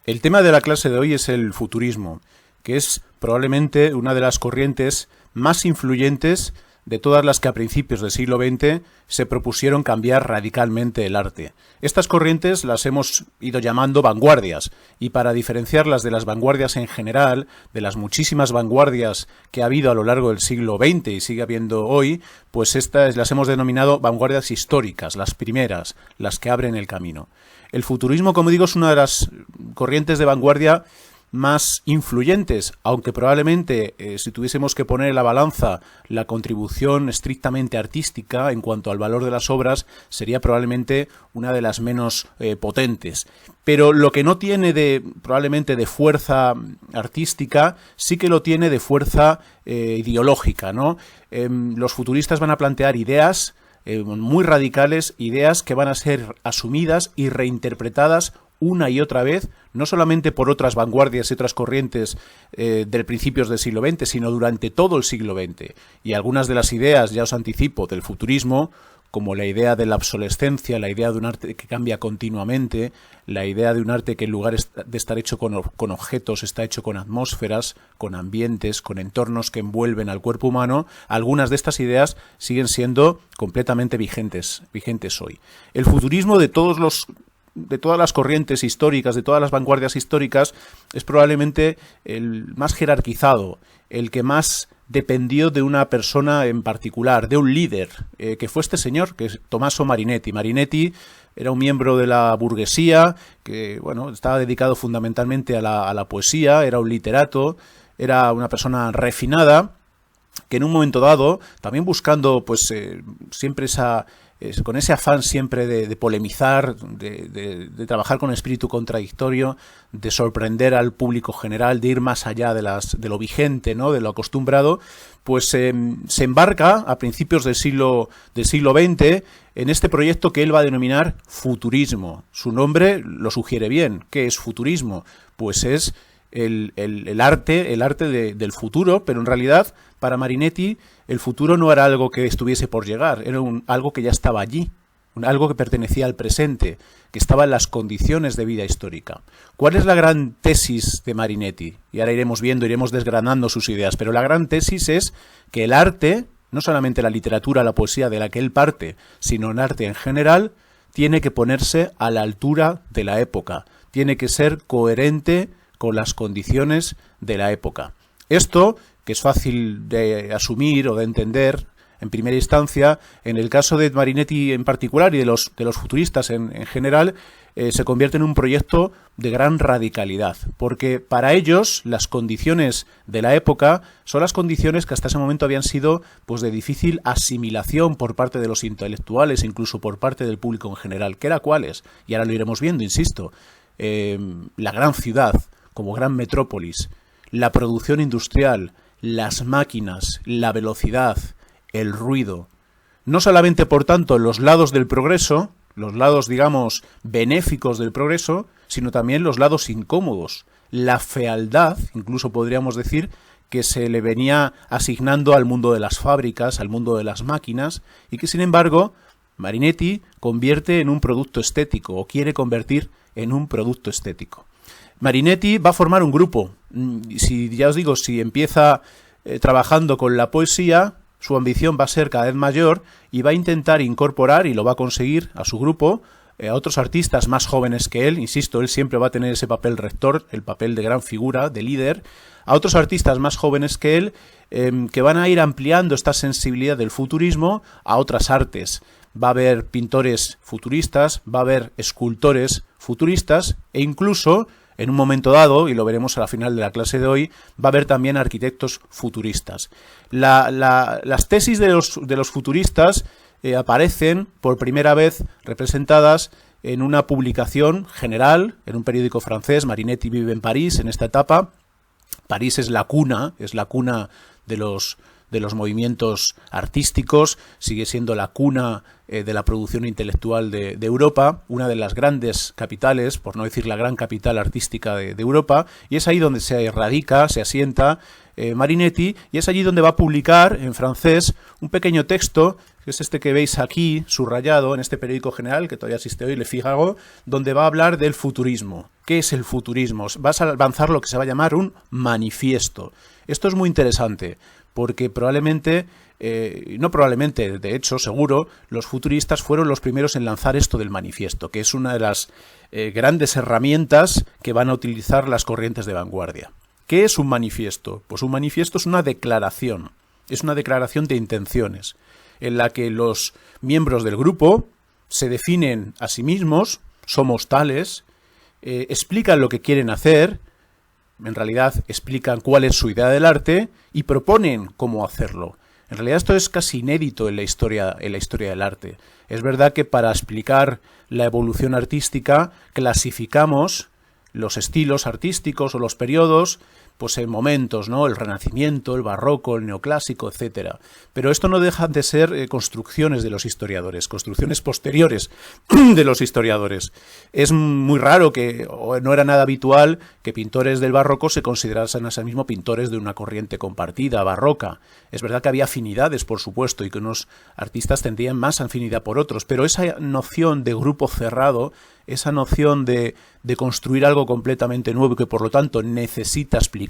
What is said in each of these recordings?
El tema de la clase de hoy es el futurismo, que es probablemente una de las corrientes más influyentes de todas las que a principios del siglo XX se propusieron cambiar radicalmente el arte. Estas corrientes las hemos ido llamando vanguardias, y para diferenciarlas de las vanguardias en general, de las muchísimas vanguardias que ha habido a lo largo del siglo XX y sigue habiendo hoy, pues estas las hemos denominado vanguardias históricas, las primeras, las que abren el camino. El futurismo, como digo, es una de las corrientes de vanguardia más influyentes, aunque probablemente si tuviésemos que poner en la balanza la contribución estrictamente artística en cuanto al valor de las obras, sería probablemente una de las menos potentes. Pero lo que no tiene probablemente de fuerza artística, sí que lo tiene de fuerza ideológica, ¿no? Los futuristas van a plantear ideas muy radicales, ideas que van a ser asumidas y reinterpretadas una y otra vez, no solamente por otras vanguardias y otras corrientes del principios del siglo XX, sino durante todo el siglo XX. Y algunas de las ideas, ya os anticipo, del futurismo, como la idea de la obsolescencia, la idea de un arte que cambia continuamente, la idea de un arte que en lugar de estar hecho con objetos, está hecho con atmósferas, con ambientes, con entornos que envuelven al cuerpo humano, algunas de estas ideas siguen siendo completamente vigentes hoy. El futurismo de todas las corrientes históricas, de todas las vanguardias históricas, es probablemente el más jerarquizado, el que más dependió de una persona en particular, de un líder, que fue este señor, que es Tommaso Marinetti. Marinetti era un miembro de la burguesía, que bueno, estaba dedicado fundamentalmente a la poesía, era un literato, era una persona refinada, que en un momento dado, también buscando pues siempre con ese afán siempre de polemizar, de trabajar con espíritu contradictorio, de sorprender al público general, de ir más allá de lo vigente, ¿no?, de lo acostumbrado, pues se embarca a principios del siglo XX en este proyecto que él va a denominar futurismo. Su nombre lo sugiere bien. ¿Qué es futurismo? Pues es el arte del futuro, pero en realidad para Marinetti el futuro no era algo que estuviese por llegar, era algo que ya estaba allí, algo que pertenecía al presente, que estaba en las condiciones de vida histórica. ¿Cuál es la gran tesis de Marinetti? Y ahora iremos desgranando sus ideas, pero la gran tesis es que el arte, no solamente la literatura, la poesía de la que él parte, sino el arte en general, tiene que ponerse a la altura de la época, tiene que ser coherente con las condiciones de la época. Esto, que es fácil de asumir o de entender en primera instancia, en el caso de Marinetti en particular y de los futuristas en general, se convierte en un proyecto de gran radicalidad, porque para ellos las condiciones de la época son las condiciones que hasta ese momento habían sido pues de difícil asimilación por parte de los intelectuales, incluso por parte del público en general. ¿Qué era cuáles? Y ahora lo iremos viendo, insisto. La gran ciudad como gran metrópolis, la producción industrial, las máquinas, la velocidad, el ruido. No solamente, por tanto, los lados del progreso, los lados, digamos, benéficos del progreso, sino también los lados incómodos, la fealdad, incluso podríamos decir, que se le venía asignando al mundo de las fábricas, al mundo de las máquinas, y que, sin embargo, Marinetti convierte en un producto estético, o quiere convertir en un producto estético. Marinetti va a formar un grupo. Si empieza trabajando con la poesía, su ambición va a ser cada vez mayor y va a intentar incorporar, y lo va a conseguir, a su grupo, a otros artistas más jóvenes que él. Insisto, él siempre va a tener ese papel rector, el papel de gran figura, de líder, a otros artistas más jóvenes que él, que van a ir ampliando esta sensibilidad del futurismo a otras artes. Va a haber pintores futuristas, va a haber escultores futuristas e incluso, en un momento dado, y lo veremos a la final de la clase de hoy, va a haber también arquitectos futuristas. Las tesis de los futuristas aparecen por primera vez representadas en una publicación general, en un periódico francés. Marinetti vive en París en esta etapa. París es la cuna de de los movimientos artísticos, sigue siendo la cuna de la producción intelectual de Europa, una de las grandes capitales, por no decir la gran capital artística de Europa, y es ahí donde se radica, se asienta Marinetti, y es allí donde va a publicar en francés un pequeño texto, que es este que veis aquí, subrayado en este periódico general, que todavía existe hoy, Le Figaro, donde va a hablar del futurismo. ¿Qué es el futurismo? Vas a lanzar lo que se va a llamar un manifiesto. Esto es muy interesante, porque probablemente, no probablemente, de hecho, seguro, los futuristas fueron los primeros en lanzar esto del manifiesto, que es una de las grandes herramientas que van a utilizar las corrientes de vanguardia. ¿Qué es un manifiesto? Pues un manifiesto es una declaración de intenciones, en la que los miembros del grupo se definen a sí mismos, somos tales, explican lo que quieren hacer, en realidad explican cuál es su idea del arte y proponen cómo hacerlo. En realidad esto es casi inédito en la historia del arte. Es verdad que para explicar la evolución artística clasificamos los estilos artísticos o los periodos pues en momentos, ¿no? El Renacimiento, el Barroco, el Neoclásico, etcétera. Pero esto no deja de ser construcciones de los historiadores, construcciones posteriores de los historiadores. Es muy raro o no era nada habitual que pintores del Barroco se considerasen a sí mismos pintores de una corriente compartida, barroca. Es verdad que había afinidades, por supuesto, y que unos artistas tendrían más afinidad por otros, pero esa noción de grupo cerrado, esa noción de construir algo completamente nuevo y que por lo tanto necesita explicarse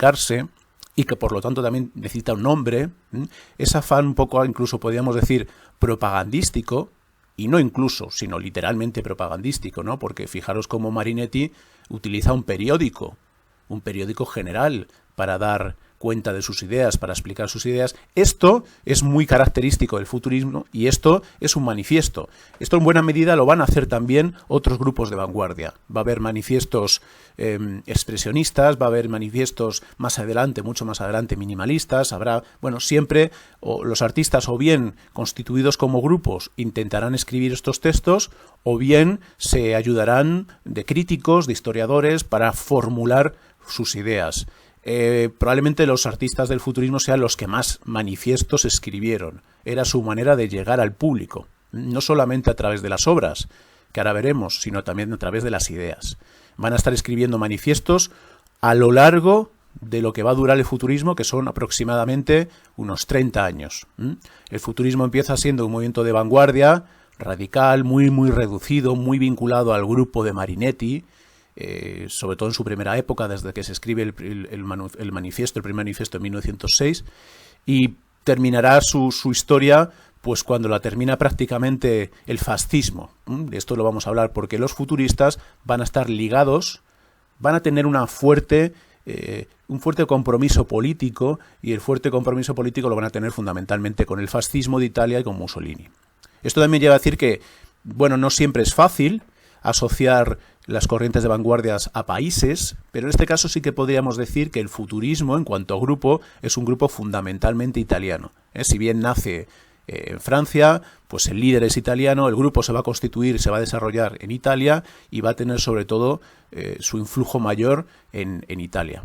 y que por lo tanto también necesita un nombre, ese afán un poco incluso podríamos decir propagandístico, y no incluso, sino literalmente propagandístico, ¿no? Porque fijaros cómo Marinetti utiliza un periódico general para dar cuenta de sus ideas, para explicar sus ideas. Esto es muy característico del futurismo y esto es un manifiesto. Esto en buena medida lo van a hacer también otros grupos de vanguardia. Va a haber manifiestos expresionistas, va a haber manifiestos más adelante, mucho más adelante, minimalistas. Habrá, bueno, siempre los artistas o bien constituidos como grupos intentarán escribir estos textos o bien se ayudarán de críticos, de historiadores para formular sus ideas. Probablemente los artistas del futurismo sean los que más manifiestos escribieron. Era su manera de llegar al público, no solamente a través de las obras, que ahora veremos, sino también a través de las ideas. Van a estar escribiendo manifiestos a lo largo de lo que va a durar el futurismo, que son aproximadamente unos 30 años. El futurismo empieza siendo un movimiento de vanguardia, radical, muy reducido, muy vinculado al grupo de Marinetti, sobre todo en su primera época, desde que se escribe el primer manifiesto en 1906, y terminará su historia pues cuando la termina prácticamente el fascismo. De esto lo vamos a hablar porque los futuristas van a estar ligados, van a tener un fuerte compromiso político, y el fuerte compromiso político lo van a tener fundamentalmente con el fascismo de Italia y con Mussolini. Esto también lleva a decir que, bueno, no siempre es fácil asociar las corrientes de vanguardias a países, pero en este caso sí que podríamos decir que el futurismo, en cuanto a grupo, es un grupo fundamentalmente italiano. Si bien nace en Francia, pues el líder es italiano, el grupo se va a constituir, se va a desarrollar en Italia y va a tener sobre todo su influjo mayor en Italia.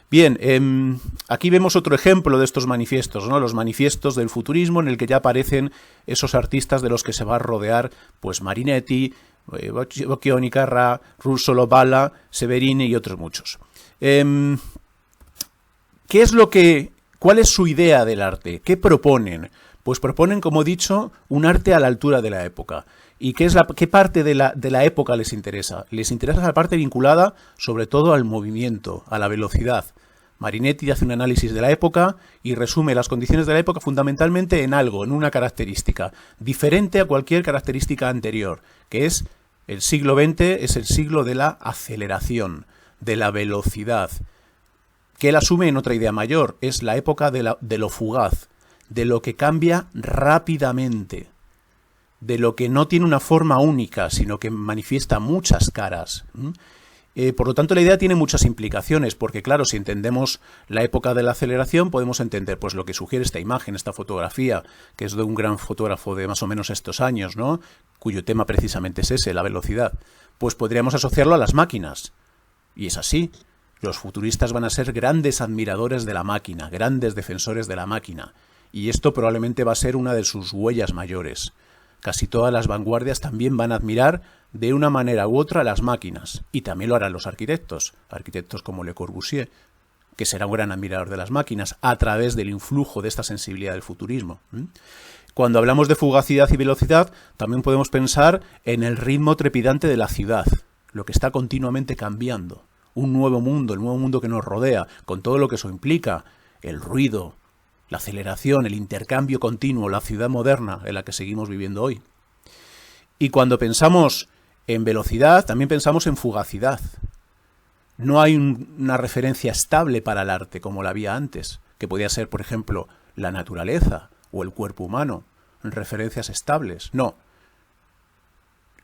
Bien, aquí vemos otro ejemplo de estos manifiestos, ¿no? Los manifiestos del futurismo, en el que ya aparecen esos artistas de los que se va a rodear pues Marinetti, Bocchioni, Carrà, Russolo, Balla, Severini y otros muchos. ¿Cuál es su idea del arte? ¿Qué proponen? Pues proponen, como he dicho, un arte a la altura de la época. ¿Y qué parte de la época les interesa? Les interesa la parte vinculada sobre todo al movimiento, a la velocidad. Marinetti hace un análisis de la época y resume las condiciones de la época fundamentalmente en algo, en una característica, diferente a cualquier característica anterior, que es el siglo XX, es el siglo de la aceleración, de la velocidad, que él asume en otra idea mayor, es la época de lo fugaz, de lo que cambia rápidamente, de lo que no tiene una forma única, sino que manifiesta muchas caras. Por lo tanto, la idea tiene muchas implicaciones, porque claro, si entendemos la época de la aceleración, podemos entender pues lo que sugiere esta imagen, esta fotografía, que es de un gran fotógrafo de más o menos estos años, ¿no? Cuyo tema precisamente es ese, la velocidad. Pues podríamos asociarlo a las máquinas. Y es así. Los futuristas van a ser grandes admiradores de la máquina, grandes defensores de la máquina. y esto probablemente va a ser una de sus huellas mayores. Casi todas las vanguardias también van a admirar de una manera u otra las máquinas, y también lo harán los arquitectos como Le Corbusier, que será un gran admirador de las máquinas a través del influjo de esta sensibilidad del futurismo. Cuando hablamos de fugacidad y velocidad, también podemos pensar en el ritmo trepidante de la ciudad, lo que está continuamente cambiando. Un nuevo mundo, el nuevo mundo que nos rodea, con todo lo que eso implica, el ruido, la aceleración, el intercambio continuo, la ciudad moderna en la que seguimos viviendo hoy. Y cuando pensamos en velocidad, también pensamos en fugacidad. No hay una referencia estable para el arte como la había antes, que podía ser, por ejemplo, la naturaleza o el cuerpo humano, referencias estables. No.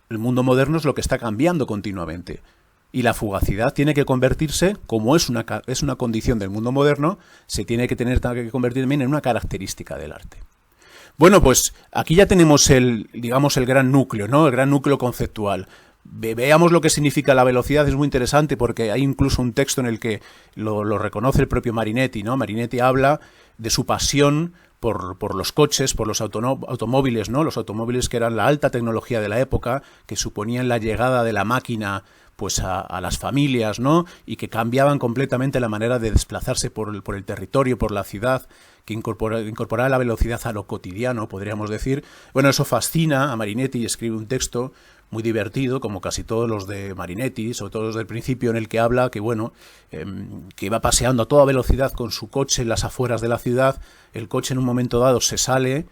El mundo moderno es lo que está cambiando continuamente. Y la fugacidad tiene que convertirse, como es una condición del mundo moderno, se tiene que convertir también en una característica del arte. Bueno, pues aquí ya tenemos el gran núcleo, ¿no? El gran núcleo conceptual. Veamos lo que significa la velocidad, es muy interesante porque hay incluso un texto en el que lo reconoce el propio Marinetti, ¿no? Marinetti habla de su pasión por los coches, por los automóviles, ¿no? Los automóviles que eran la alta tecnología de la época, que suponían la llegada de la máquina pues a las familias, ¿no? Y que cambiaban completamente la manera de desplazarse por el territorio, por la ciudad, que incorporaba la velocidad a lo cotidiano, podríamos decir. Bueno, eso fascina a Marinetti y escribe un texto muy divertido, como casi todos los de Marinetti, sobre todo los del principio, en el que habla que, bueno, que va paseando a toda velocidad con su coche en las afueras de la ciudad, el coche en un momento dado se sale,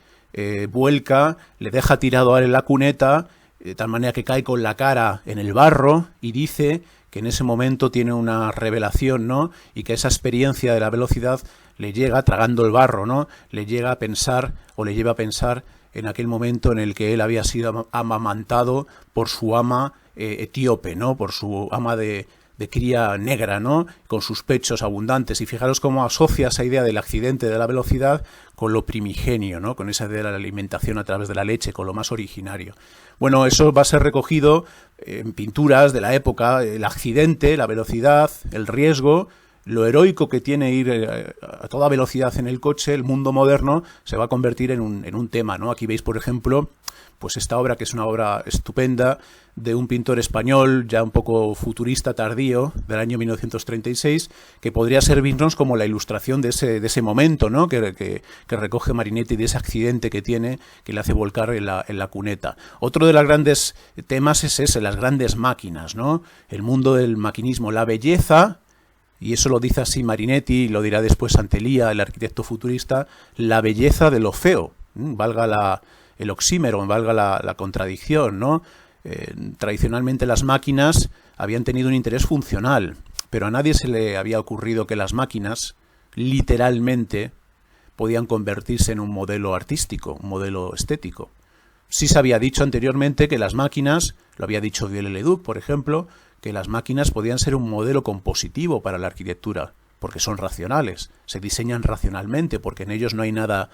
vuelca, le deja tirado a él en la cuneta, de tal manera que cae con la cara en el barro, y dice que en ese momento tiene una revelación, ¿no? Y que esa experiencia de la velocidad le llega, tragando el barro, ¿no? Le llega a pensar, o le lleva a pensar en aquel momento en el que él había sido amamantado por su ama etíope, ¿no? Por su ama de cría negra, ¿no? Con sus pechos abundantes. Y fijaros cómo asocia esa idea del accidente de la velocidad con lo primigenio, ¿no? Con esa idea de la alimentación a través de la leche, con lo más originario. Bueno, eso va a ser recogido en pinturas de la época, el accidente, la velocidad, el riesgo, lo heroico que tiene ir a toda velocidad en el coche. El mundo moderno se va a convertir en un tema, ¿no? Aquí veis, por ejemplo, pues esta obra, que es una obra estupenda de un pintor español ya un poco futurista tardío, del año 1936, que podría servirnos como la ilustración de ese momento, ¿no? que recoge Marinetti, de ese accidente que tiene, que le hace volcar en la cuneta. Otro de los grandes temas es ese, las grandes máquinas, ¿no? El mundo del maquinismo, la belleza. Y eso lo dice así Marinetti, y lo dirá después Santelía, el arquitecto futurista, la belleza de lo feo, valga el oxímoron, valga la contradicción, ¿no? Tradicionalmente las máquinas habían tenido un interés funcional, pero a nadie se le había ocurrido que las máquinas, literalmente, podían convertirse en un modelo artístico, un modelo estético. Sí se había dicho anteriormente que las máquinas, lo había dicho Viollet-le-Duc, por ejemplo, que las máquinas podían ser un modelo compositivo para la arquitectura, porque son racionales, se diseñan racionalmente, porque en ellos no hay nada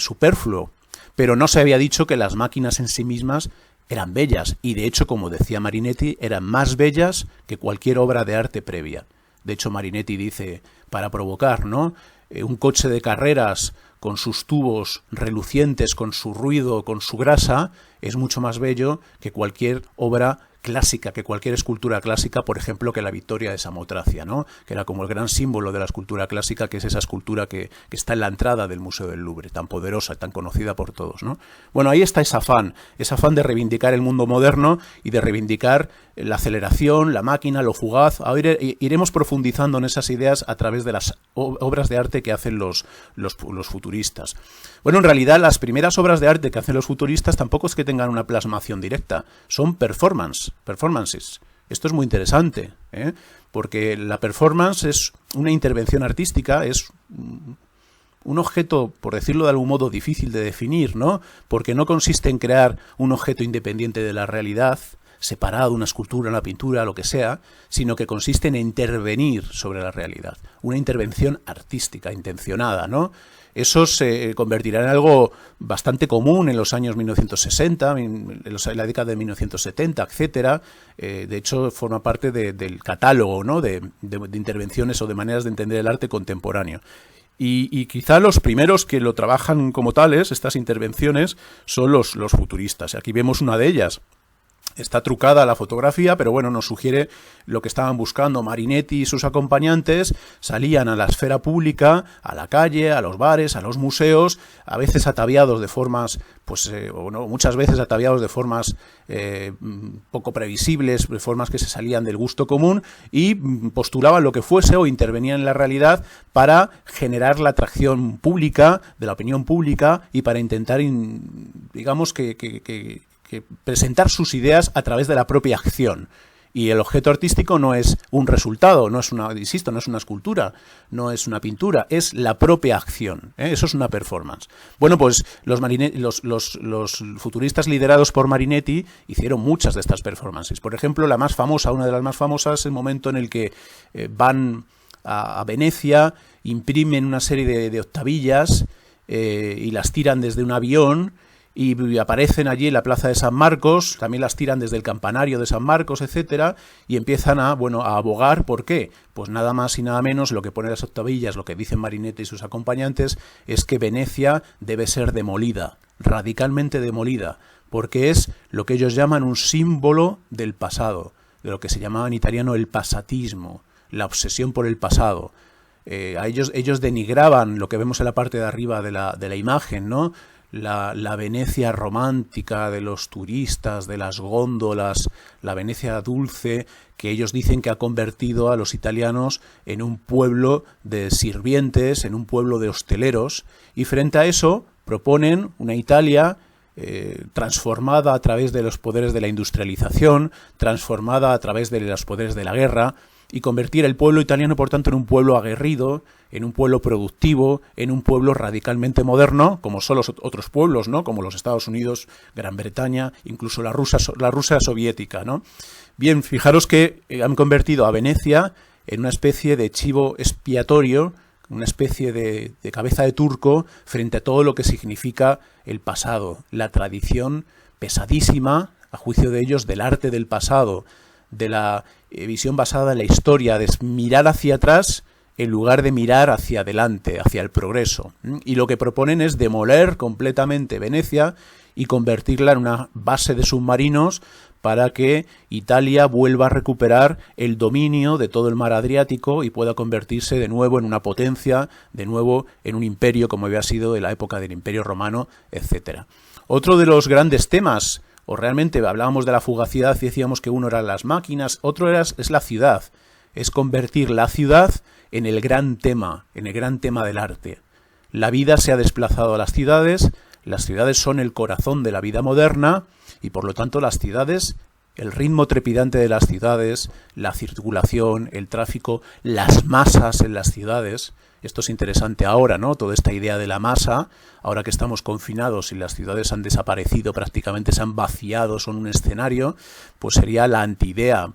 superfluo. Pero no se había dicho que las máquinas en sí mismas eran bellas, y de hecho, como decía Marinetti, eran más bellas que cualquier obra de arte previa. De hecho, Marinetti dice, para provocar, ¿no? Un coche de carreras con sus tubos relucientes, con su ruido, con su grasa, es mucho más bello que cualquier obra clásica, que cualquier escultura clásica, por ejemplo, que la Victoria de Samotracia, ¿no? Que era como el gran símbolo de la escultura clásica, que es esa escultura que está en la entrada del Museo del Louvre, tan poderosa, tan conocida por todos, ¿no? Bueno, ahí está ese afán de reivindicar el mundo moderno y de reivindicar la aceleración, la máquina, lo fugaz. Ahora iremos profundizando en esas ideas a través de las obras de arte que hacen los futuristas. Bueno, en realidad las primeras obras de arte que hacen los futuristas tampoco es que tengan una plasmación directa, son performances. Esto es muy interesante, porque la performance es una intervención artística, es un objeto, por decirlo de algún modo, difícil de definir, ¿no? Porque no consiste en crear un objeto independiente de la realidad, separado, una escultura, una pintura, lo que sea, sino que consiste en intervenir sobre la realidad, una intervención artística, intencionada, ¿no? Eso se convertirá en algo bastante común en los años 1960, en la década de 1970, etcétera. De hecho, forma parte del catálogo, ¿no? de intervenciones o de maneras de entender el arte contemporáneo. Y quizá los primeros que lo trabajan como tales, estas intervenciones, son los futuristas. Aquí vemos una de ellas. Está trucada la fotografía, pero bueno, nos sugiere lo que estaban buscando. Marinetti y sus acompañantes salían a la esfera pública, a la calle, a los bares, a los museos, a veces ataviados de formas, muchas veces ataviados de formas poco previsibles, de formas que se salían del gusto común, y postulaban lo que fuese o intervenían en la realidad para generar la atracción pública, de la opinión pública, y para intentar, digamos, que presentar sus ideas a través de la propia acción. Y el objeto artístico no es un resultado, no es una escultura, no es una pintura, es la propia acción, ¿eh? Eso es una performance. Bueno, pues los futuristas liderados por Marinetti hicieron muchas de estas performances. Por ejemplo, una de las más famosas, es el momento en el que van a Venecia, imprimen una serie de octavillas y las tiran desde un avión, y aparecen allí en la plaza de San Marcos, también las tiran desde el campanario de San Marcos, etcétera, y empiezan a abogar. ¿Por qué? Pues nada más y nada menos, lo que ponen las octavillas, lo que dicen Marinetti y sus acompañantes, es que Venecia debe ser demolida, radicalmente demolida, porque es lo que ellos llaman un símbolo del pasado, de lo que se llamaba en italiano el pasatismo, la obsesión por el pasado. Ellos denigraban lo que vemos en la parte de arriba de la imagen, ¿no? La Venecia romántica de los turistas, de las góndolas, la Venecia dulce, que ellos dicen que ha convertido a los italianos en un pueblo de sirvientes, en un pueblo de hosteleros, y frente a eso proponen una Italia transformada a través de los poderes de la industrialización, transformada a través de los poderes de la guerra, y convertir el pueblo italiano, por tanto, en un pueblo aguerrido, en un pueblo productivo, en un pueblo radicalmente moderno, como son los otros pueblos, ¿no? Como los Estados Unidos, Gran Bretaña, incluso la Rusia soviética, ¿no? Bien, fijaros que han convertido a Venecia en una especie de chivo expiatorio, una especie de cabeza de turco frente a todo lo que significa el pasado, la tradición pesadísima, a juicio de ellos, del arte del pasado, de la visión basada en la historia, de mirar hacia atrás en lugar de mirar hacia adelante, hacia el progreso. Y lo que proponen es demoler completamente Venecia y convertirla en una base de submarinos para que Italia vuelva a recuperar el dominio de todo el mar Adriático y pueda convertirse de nuevo en una potencia, de nuevo en un imperio como había sido en la época del Imperio Romano, etc. Otro de los grandes temas, o realmente hablábamos de la fugacidad y decíamos que uno eran las máquinas, otro es la ciudad, es convertir la ciudad en el gran tema del arte. La vida se ha desplazado a las ciudades son el corazón de la vida moderna y por lo tanto las ciudades, el ritmo trepidante de las ciudades, la circulación, el tráfico, las masas en las ciudades. Esto es interesante ahora, ¿no? Toda esta idea de la masa, ahora que estamos confinados y las ciudades han desaparecido, prácticamente se han vaciado, son un escenario, pues sería la antiidea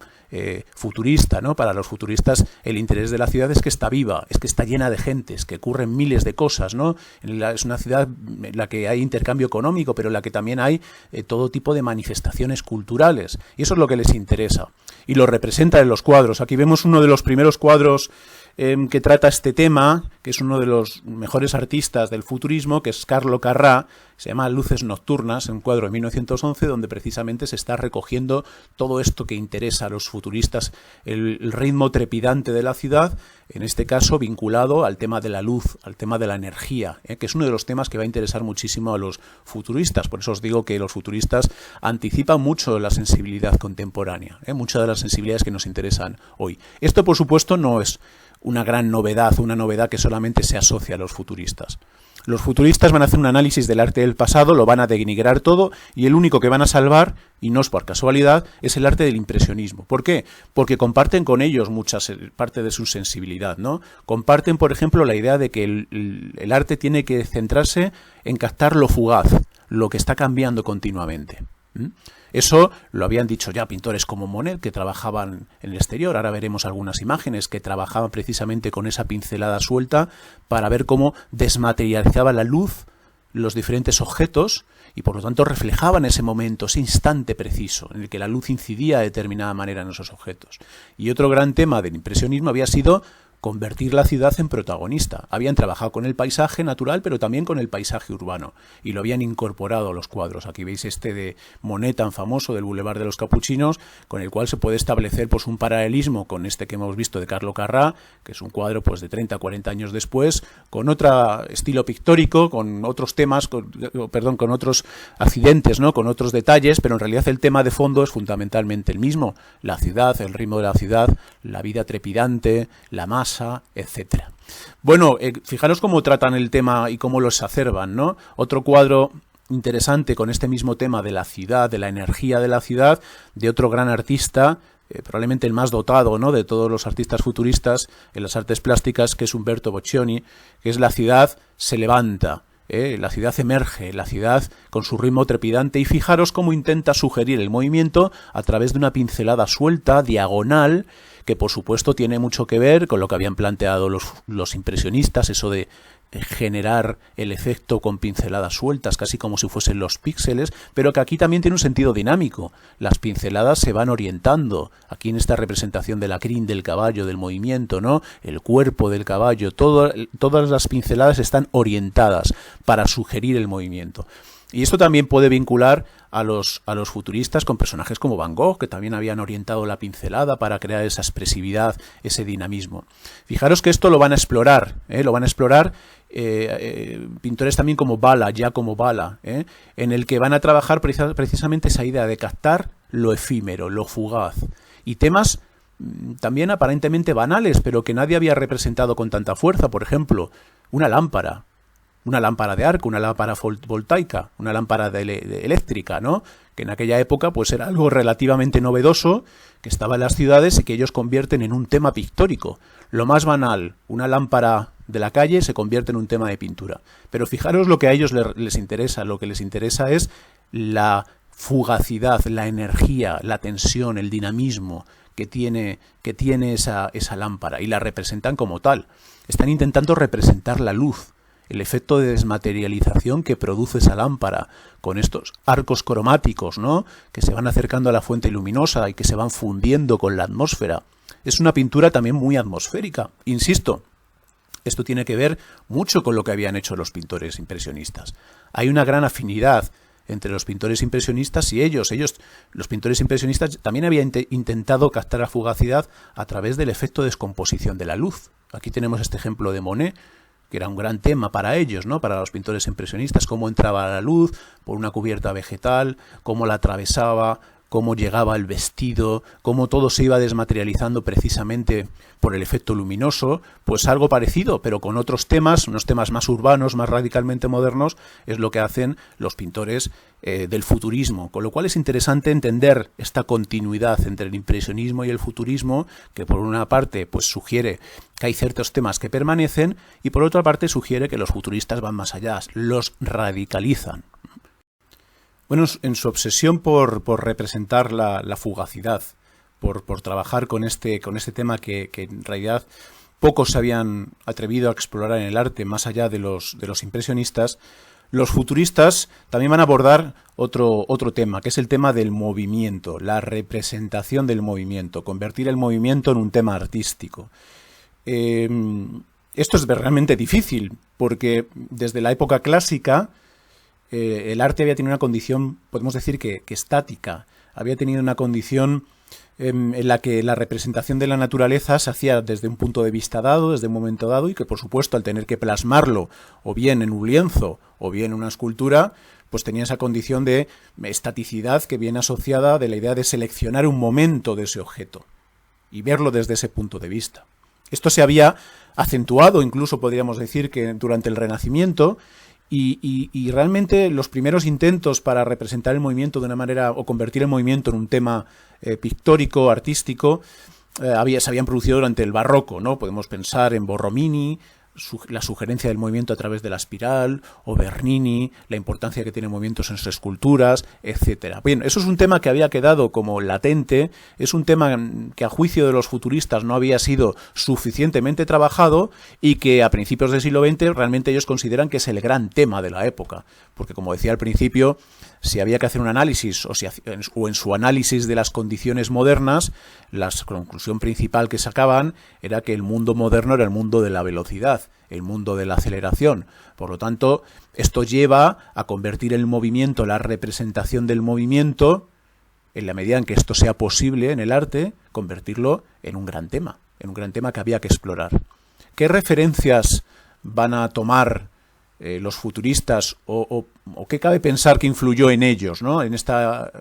futurista, ¿no? Para los futuristas el interés de la ciudad es que está viva, es que está llena de gente, es que ocurren miles de cosas, ¿no? Es una ciudad en la que hay intercambio económico, pero en la que también hay todo tipo de manifestaciones culturales, y eso es lo que les interesa, y lo representa en los cuadros. Aquí vemos uno de los primeros cuadros que trata este tema, que es uno de los mejores artistas del futurismo, que es Carlo Carrà, se llama Luces Nocturnas, un cuadro de 1911, donde precisamente se está recogiendo todo esto que interesa a los futuristas, el ritmo trepidante de la ciudad, en este caso vinculado al tema de la luz, al tema de la energía, que es uno de los temas que va a interesar muchísimo a los futuristas. Por eso os digo que los futuristas anticipan mucho la sensibilidad contemporánea, muchas de las sensibilidades que nos interesan hoy. Esto, por supuesto, no es una gran novedad, una novedad que solamente se asocia a los futuristas. Los futuristas van a hacer un análisis del arte del pasado, lo van a denigrar todo y el único que van a salvar, y no es por casualidad, es el arte del impresionismo. ¿Por qué? Porque comparten con ellos parte de su sensibilidad, ¿no? Comparten, por ejemplo, la idea de que el arte tiene que centrarse en captar lo fugaz, lo que está cambiando continuamente. Eso lo habían dicho ya pintores como Monet, que trabajaban en el exterior. Ahora veremos algunas imágenes que trabajaban precisamente con esa pincelada suelta para ver cómo desmaterializaba la luz los diferentes objetos y por lo tanto reflejaban ese momento, ese instante preciso en el que la luz incidía de determinada manera en esos objetos. Y otro gran tema del impresionismo había sido convertir la ciudad en protagonista. Habían trabajado con el paisaje natural, pero también con el paisaje urbano, y lo habían incorporado a los cuadros. Aquí veis este de Monet tan famoso del Boulevard de los Capuchinos, con el cual se puede establecer pues un paralelismo con este que hemos visto de Carlo Carrà, que es un cuadro pues de 30 o 40 años después, con otro estilo pictórico, con otros temas, con otros accidentes, ¿no? Con otros detalles, pero en realidad el tema de fondo es fundamentalmente el mismo: la ciudad, el ritmo de la ciudad, la vida trepidante, la masa, etcétera. Bueno, fijaros cómo tratan el tema y cómo lo exacerban, ¿no? Otro cuadro interesante con este mismo tema de la ciudad, de la energía de la ciudad, de otro gran artista, probablemente el más dotado, ¿no?, de todos los artistas futuristas en las artes plásticas, que es Umberto Boccioni, que es: la ciudad se levanta. La ciudad emerge, la ciudad con su ritmo trepidante, y fijaros cómo intenta sugerir el movimiento a través de una pincelada suelta, diagonal, que por supuesto tiene mucho que ver con lo que habían planteado los impresionistas, eso de generar el efecto con pinceladas sueltas, casi como si fuesen los píxeles, pero que aquí también tiene un sentido dinámico. Las pinceladas se van orientando. Aquí en esta representación de la crin del caballo, del movimiento, ¿no?, el cuerpo del caballo, todas las pinceladas están orientadas para sugerir el movimiento. Y esto también puede vincular a los futuristas con personajes como Van Gogh, que también habían orientado la pincelada para crear esa expresividad, ese dinamismo. Fijaros que esto lo van a explorar, pintores también como Bala, Giacomo Bala, en el que van a trabajar precisamente esa idea de captar lo efímero, lo fugaz, y temas también aparentemente banales, pero que nadie había representado con tanta fuerza. Por ejemplo, una lámpara de arco, una lámpara voltaica, una lámpara eléctrica, ¿no?, que en aquella época pues era algo relativamente novedoso, que estaba en las ciudades y que ellos convierten en un tema pictórico. Lo más banal, una lámpara de la calle, se convierte en un tema de pintura. Pero fijaros lo que a ellos les interesa. Lo que les interesa es la fugacidad, la energía, la tensión, el dinamismo que tiene esa lámpara, y la representan como tal. Están intentando representar la luz, el efecto de desmaterialización que produce esa lámpara, con estos arcos cromáticos, ¿no?, que se van acercando a la fuente luminosa y que se van fundiendo con la atmósfera. Es una pintura también muy atmosférica. Insisto, esto tiene que ver mucho con lo que habían hecho los pintores impresionistas. Hay una gran afinidad entre los pintores impresionistas y ellos. Los pintores impresionistas también habían intentado captar la fugacidad a través del efecto de descomposición de la luz. Aquí tenemos este ejemplo de Monet, que era un gran tema para ellos, ¿no?, para los pintores impresionistas: cómo entraba la luz por una cubierta vegetal, cómo la atravesaba, cómo llegaba el vestido, cómo todo se iba desmaterializando precisamente por el efecto luminoso. Pues algo parecido, pero con otros temas, unos temas más urbanos, más radicalmente modernos, es lo que hacen los pintores del futurismo. Con lo cual es interesante entender esta continuidad entre el impresionismo y el futurismo, que por una parte pues sugiere que hay ciertos temas que permanecen, y por otra parte sugiere que los futuristas van más allá, los radicalizan. Bueno, en su obsesión por representar la fugacidad, por trabajar con este tema que en realidad pocos se habían atrevido a explorar en el arte más allá de los impresionistas, los futuristas también van a abordar otro tema, que es el tema del movimiento, la representación del movimiento, convertir el movimiento en un tema artístico. Esto es realmente difícil, porque desde la época clásica el arte había tenido una condición, podemos decir que estática, había tenido una condición en la que la representación de la naturaleza se hacía desde un punto de vista dado, desde un momento dado, y que por supuesto al tener que plasmarlo o bien en un lienzo o bien en una escultura, pues tenía esa condición de estaticidad que viene asociada de la idea de seleccionar un momento de ese objeto y verlo desde ese punto de vista. Esto se había acentuado, incluso podríamos decir que durante el Renacimiento, y realmente los primeros intentos para representar el movimiento de una manera, o convertir el movimiento en un tema pictórico, artístico, se habían producido durante el Barroco, ¿no? Podemos pensar en Borromini, la sugerencia del movimiento a través de la espiral, o Bernini, la importancia que tiene movimientos en sus esculturas, etcétera. Bien, eso es un tema que había quedado como latente, es un tema que a juicio de los futuristas no había sido suficientemente trabajado, y que a principios del siglo XX realmente ellos consideran que es el gran tema de la época, porque como decía al principio, si había que hacer un análisis o en su análisis de las condiciones modernas, la conclusión principal que sacaban era que el mundo moderno era el mundo de la velocidad, el mundo de la aceleración. Por lo tanto, esto lleva a convertir el movimiento, la representación del movimiento, en la medida en que esto sea posible en el arte, convertirlo en un gran tema que había que explorar. ¿Qué referencias van a tomar los futuristas o qué cabe pensar que influyó en ellos, ¿no? en esta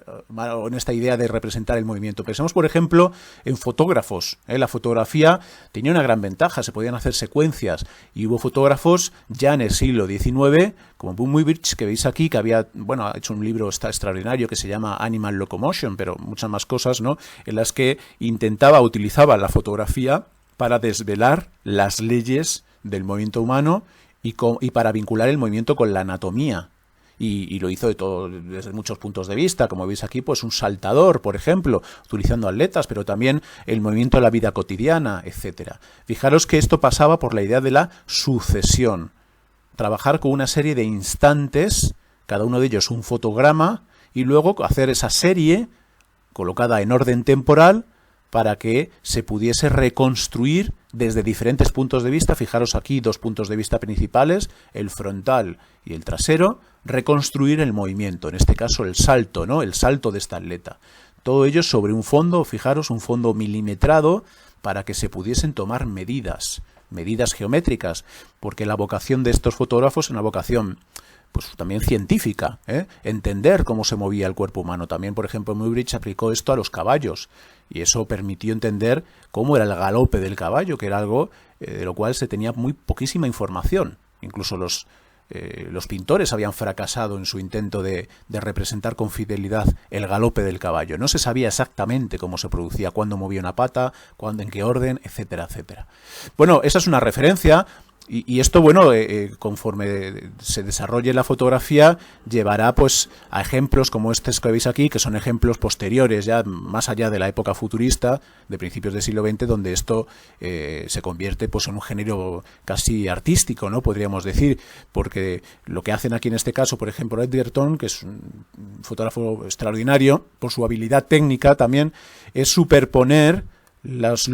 idea de representar el movimiento? Pensemos, por ejemplo, en fotógrafos. La fotografía tenía una gran ventaja, se podían hacer secuencias y hubo fotógrafos ya en el siglo XIX, como Muybridge, que veis aquí, que ha hecho un libro extraordinario que se llama Animal Locomotion, pero muchas más cosas, ¿no?, en las que utilizaba la fotografía para desvelar las leyes del movimiento humano y para vincular el movimiento con la anatomía. Y lo hizo desde muchos puntos de vista, como veis aquí, pues un saltador, por ejemplo, utilizando atletas, pero también el movimiento de la vida cotidiana, etcétera. Fijaros que esto pasaba por la idea de la sucesión. Trabajar con una serie de instantes, cada uno de ellos un fotograma, y luego hacer esa serie colocada en orden temporal para que se pudiese reconstruir desde diferentes puntos de vista. Fijaros aquí 2 puntos de vista principales, el frontal y el trasero, reconstruir el movimiento, en este caso el salto, ¿no?, el salto de esta atleta. Todo ello sobre un fondo, fijaros, un fondo milimetrado, para que se pudiesen tomar medidas geométricas, porque la vocación de estos fotógrafos es una vocación pues también científica, entender cómo se movía el cuerpo humano. También, por ejemplo, Muybridge aplicó esto a los caballos, y eso permitió entender cómo era el galope del caballo, que era algo de lo cual se tenía muy poquísima información. Incluso los pintores habían fracasado en su intento de representar con fidelidad el galope del caballo. No se sabía exactamente cómo se producía, cuándo movía una pata, cuándo, en qué orden, etcétera, etcétera. Bueno, esa es una referencia. Y esto, conforme se desarrolle la fotografía, llevará pues a ejemplos como estos que veis aquí, que son ejemplos posteriores, ya más allá de la época futurista, de principios del siglo XX, donde esto se convierte pues en un género casi artístico, ¿no?, podríamos decir, porque lo que hacen aquí en este caso, por ejemplo, Edgerton, que es un fotógrafo extraordinario, por su habilidad técnica también, es superponer los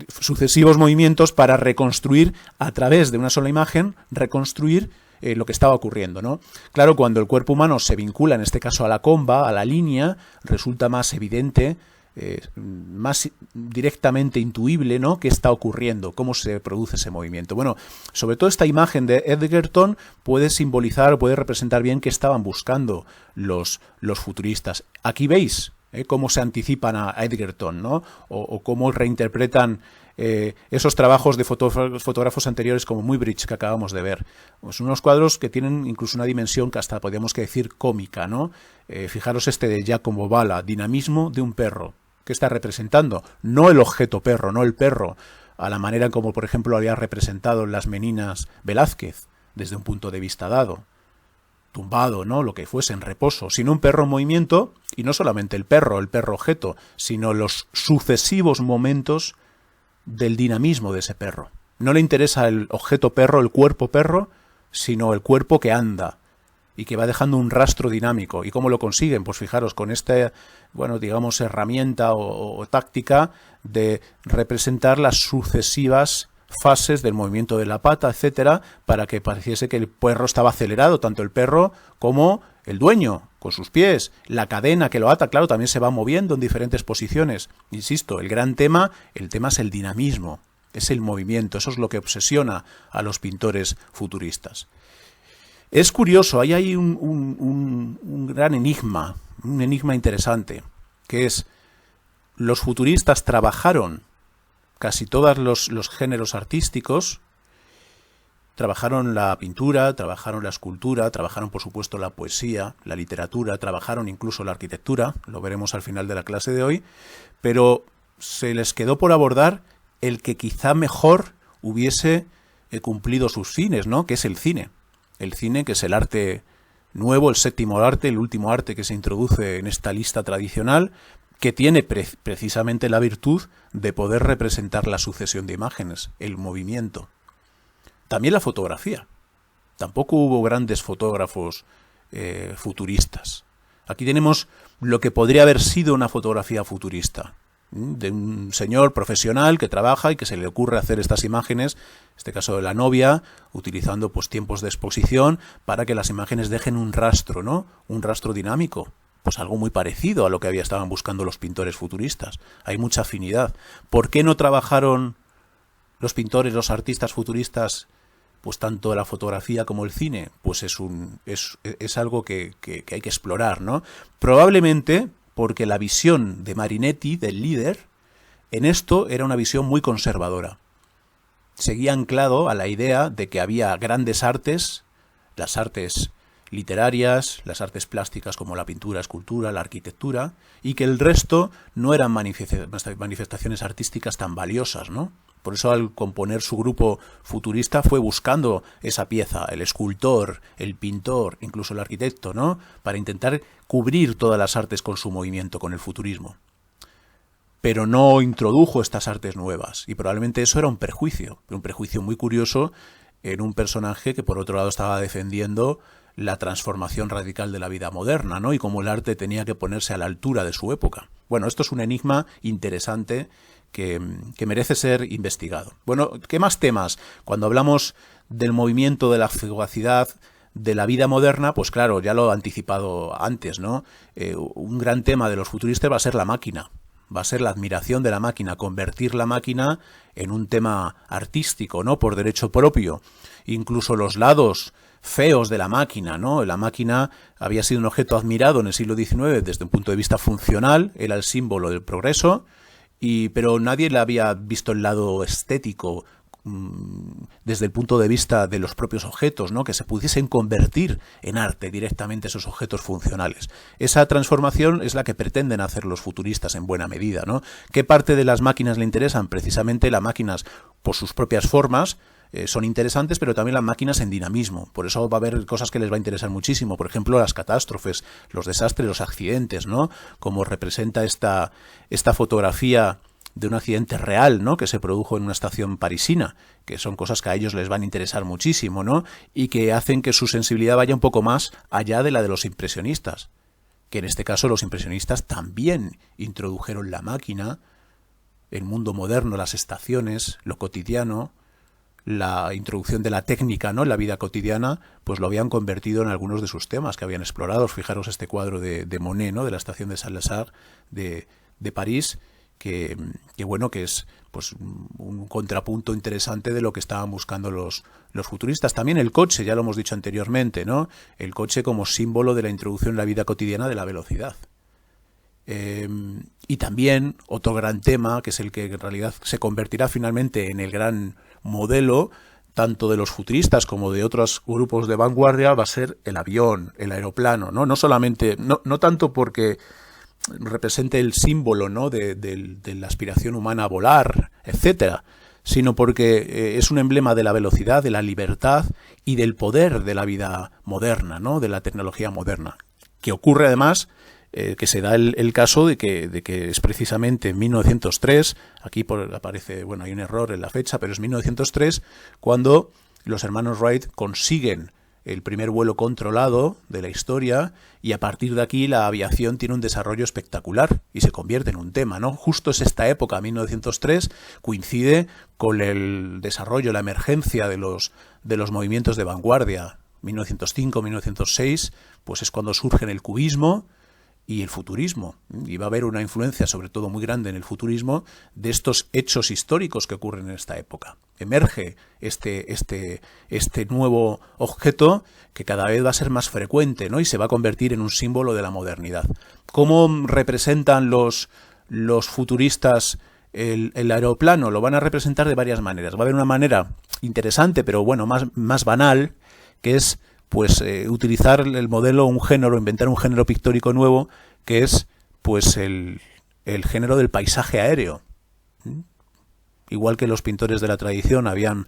sucesivos movimientos para reconstruir a través de una sola imagen, reconstruir lo que estaba ocurriendo, ¿no? Claro, cuando el cuerpo humano se vincula, en este caso a la comba, a la línea, resulta más evidente, más directamente intuible, ¿no?, qué está ocurriendo, cómo se produce ese movimiento. Bueno, sobre todo esta imagen de Edgerton puede simbolizar o puede representar bien qué estaban buscando los futuristas. Aquí veis cómo se anticipan a Edgerton, ¿no?, o cómo reinterpretan esos trabajos de fotógrafos anteriores como Muybridge, que acabamos de ver. Pues unos cuadros que tienen incluso una dimensión que hasta podríamos decir cómica, ¿no? Fijaros este de Giacomo Balla, dinamismo de un perro. ¿Qué está representando? No el objeto perro, no el perro, a la manera como, por ejemplo, había representado en las Meninas Velázquez, desde un punto de vista dado, tumbado, ¿no?, lo que fuese, en reposo, sino un perro en movimiento, y no solamente el perro objeto, sino los sucesivos momentos del dinamismo de ese perro. No le interesa el objeto perro, el cuerpo perro, sino el cuerpo que anda y que va dejando un rastro dinámico. ¿Y cómo lo consiguen? Pues fijaros, con esta, herramienta o táctica de representar las sucesivas fases del movimiento de la pata, etcétera, para que pareciese que el perro estaba acelerado, tanto el perro como el dueño, con sus pies. La cadena que lo ata, claro, también se va moviendo en diferentes posiciones. Insisto, el tema es el dinamismo, es el movimiento, eso es lo que obsesiona a los pintores futuristas. Es curioso, ahí hay un gran enigma, un enigma interesante, que es, los futuristas trabajaron casi todos los géneros artísticos, trabajaron la pintura, trabajaron la escultura, trabajaron por supuesto la poesía, la literatura, trabajaron incluso la arquitectura, lo veremos al final de la clase de hoy, pero se les quedó por abordar el que quizá mejor hubiese cumplido sus fines, ¿no?, que es el cine. El cine, que es el arte nuevo, el séptimo arte, el último arte que se introduce en esta lista tradicional, que tiene precisamente la virtud de poder representar la sucesión de imágenes, el movimiento. También la fotografía. Tampoco hubo grandes fotógrafos futuristas. Aquí tenemos lo que podría haber sido una fotografía futurista, de un señor profesional que trabaja y que se le ocurre hacer estas imágenes, en este caso de la novia, utilizando pues tiempos de exposición para que las imágenes dejen un rastro, ¿no? Un rastro dinámico. Pues algo muy parecido a lo que estaban buscando los pintores futuristas. Hay mucha afinidad. ¿Por qué no trabajaron los pintores, los artistas futuristas, pues tanto la fotografía como el cine? Pues es algo que hay que explorar, ¿no? Probablemente porque la visión de Marinetti, del líder, en esto era una visión muy conservadora. Seguía anclado a la idea de que había grandes artes, las artes literarias, las artes plásticas como la pintura, escultura, la arquitectura, y que el resto no eran manifestaciones artísticas tan valiosas, ¿no? Por eso al componer su grupo futurista fue buscando esa pieza, el escultor, el pintor, incluso el arquitecto, ¿no? Para intentar cubrir todas las artes con su movimiento, con el futurismo. Pero no introdujo estas artes nuevas, y probablemente eso era un prejuicio muy curioso en un personaje que por otro lado estaba defendiendo la transformación radical de la vida moderna, ¿no? Y cómo el arte tenía que ponerse a la altura de su época. Bueno, esto es un enigma interesante que merece ser investigado. Bueno, ¿qué más temas? Cuando hablamos del movimiento, de la fugacidad, de la vida moderna, pues claro, ya lo he anticipado antes, ¿no? Un gran tema de los futuristas va a ser la máquina. Va a ser la admiración de la máquina, convertir la máquina en un tema artístico, ¿no? Por derecho propio. Incluso los lados feos de la máquina, ¿no? La máquina había sido un objeto admirado en el siglo XIX desde un punto de vista funcional, era el símbolo del progreso, pero nadie le había visto el lado estético desde el punto de vista de los propios objetos, ¿no? Que se pudiesen convertir en arte directamente esos objetos funcionales. Esa transformación es la que pretenden hacer los futuristas en buena medida, ¿no? ¿Qué parte de las máquinas le interesan? Precisamente las máquinas por sus propias formas, son interesantes, pero también las máquinas en dinamismo. Por eso va a haber cosas que les va a interesar muchísimo. Por ejemplo, las catástrofes, los desastres, los accidentes, ¿no? Como representa esta fotografía de un accidente real, ¿no? Que se produjo en una estación parisina, que son cosas que a ellos les van a interesar muchísimo, ¿no? Y que hacen que su sensibilidad vaya un poco más allá de la de los impresionistas. Que en este caso los impresionistas también introdujeron la máquina, el mundo moderno, las estaciones, lo cotidiano, la introducción de la técnica, ¿no? En la vida cotidiana, pues lo habían convertido en algunos de sus temas que habían explorado. Fijaros este cuadro de Monet, ¿no? De la estación de Saint-Lazare de París, que bueno, que es pues un contrapunto interesante de lo que estaban buscando los futuristas. También el coche, ya lo hemos dicho anteriormente, ¿no? El coche como símbolo de la introducción en la vida cotidiana de la velocidad. Y también otro gran tema, que es el que en realidad se convertirá finalmente en el gran modelo tanto de los futuristas como de otros grupos de vanguardia, va a ser el avión, el aeroplano, ¿no? No solamente, no tanto porque represente el símbolo, ¿no? de la aspiración humana a volar, etcétera, sino porque es un emblema de la velocidad, de la libertad y del poder de la vida moderna, ¿no? De la tecnología moderna, que ocurre además que se da el caso de que es precisamente en 1903, aquí aparece, bueno, hay un error en la fecha, pero es 1903 cuando los hermanos Wright consiguen el primer vuelo controlado de la historia, y a partir de aquí la aviación tiene un desarrollo espectacular y se convierte en un tema, ¿no? Justo es esta época, 1903, coincide con el desarrollo, la emergencia de los movimientos de vanguardia. 1905, 1906, pues es cuando surgen el cubismo y el futurismo, y va a haber una influencia sobre todo muy grande en el futurismo de estos hechos históricos que ocurren en esta época. Emerge este nuevo objeto que cada vez va a ser más frecuente, ¿no? Y se va a convertir en un símbolo de la modernidad. ¿Cómo representan los futuristas el aeroplano? Lo van a representar de varias maneras. Va a haber una manera interesante, pero bueno, más banal, que es pues utilizar el modelo, un género, inventar un género pictórico nuevo, que es pues el género del paisaje aéreo. Igual que los pintores de la tradición habían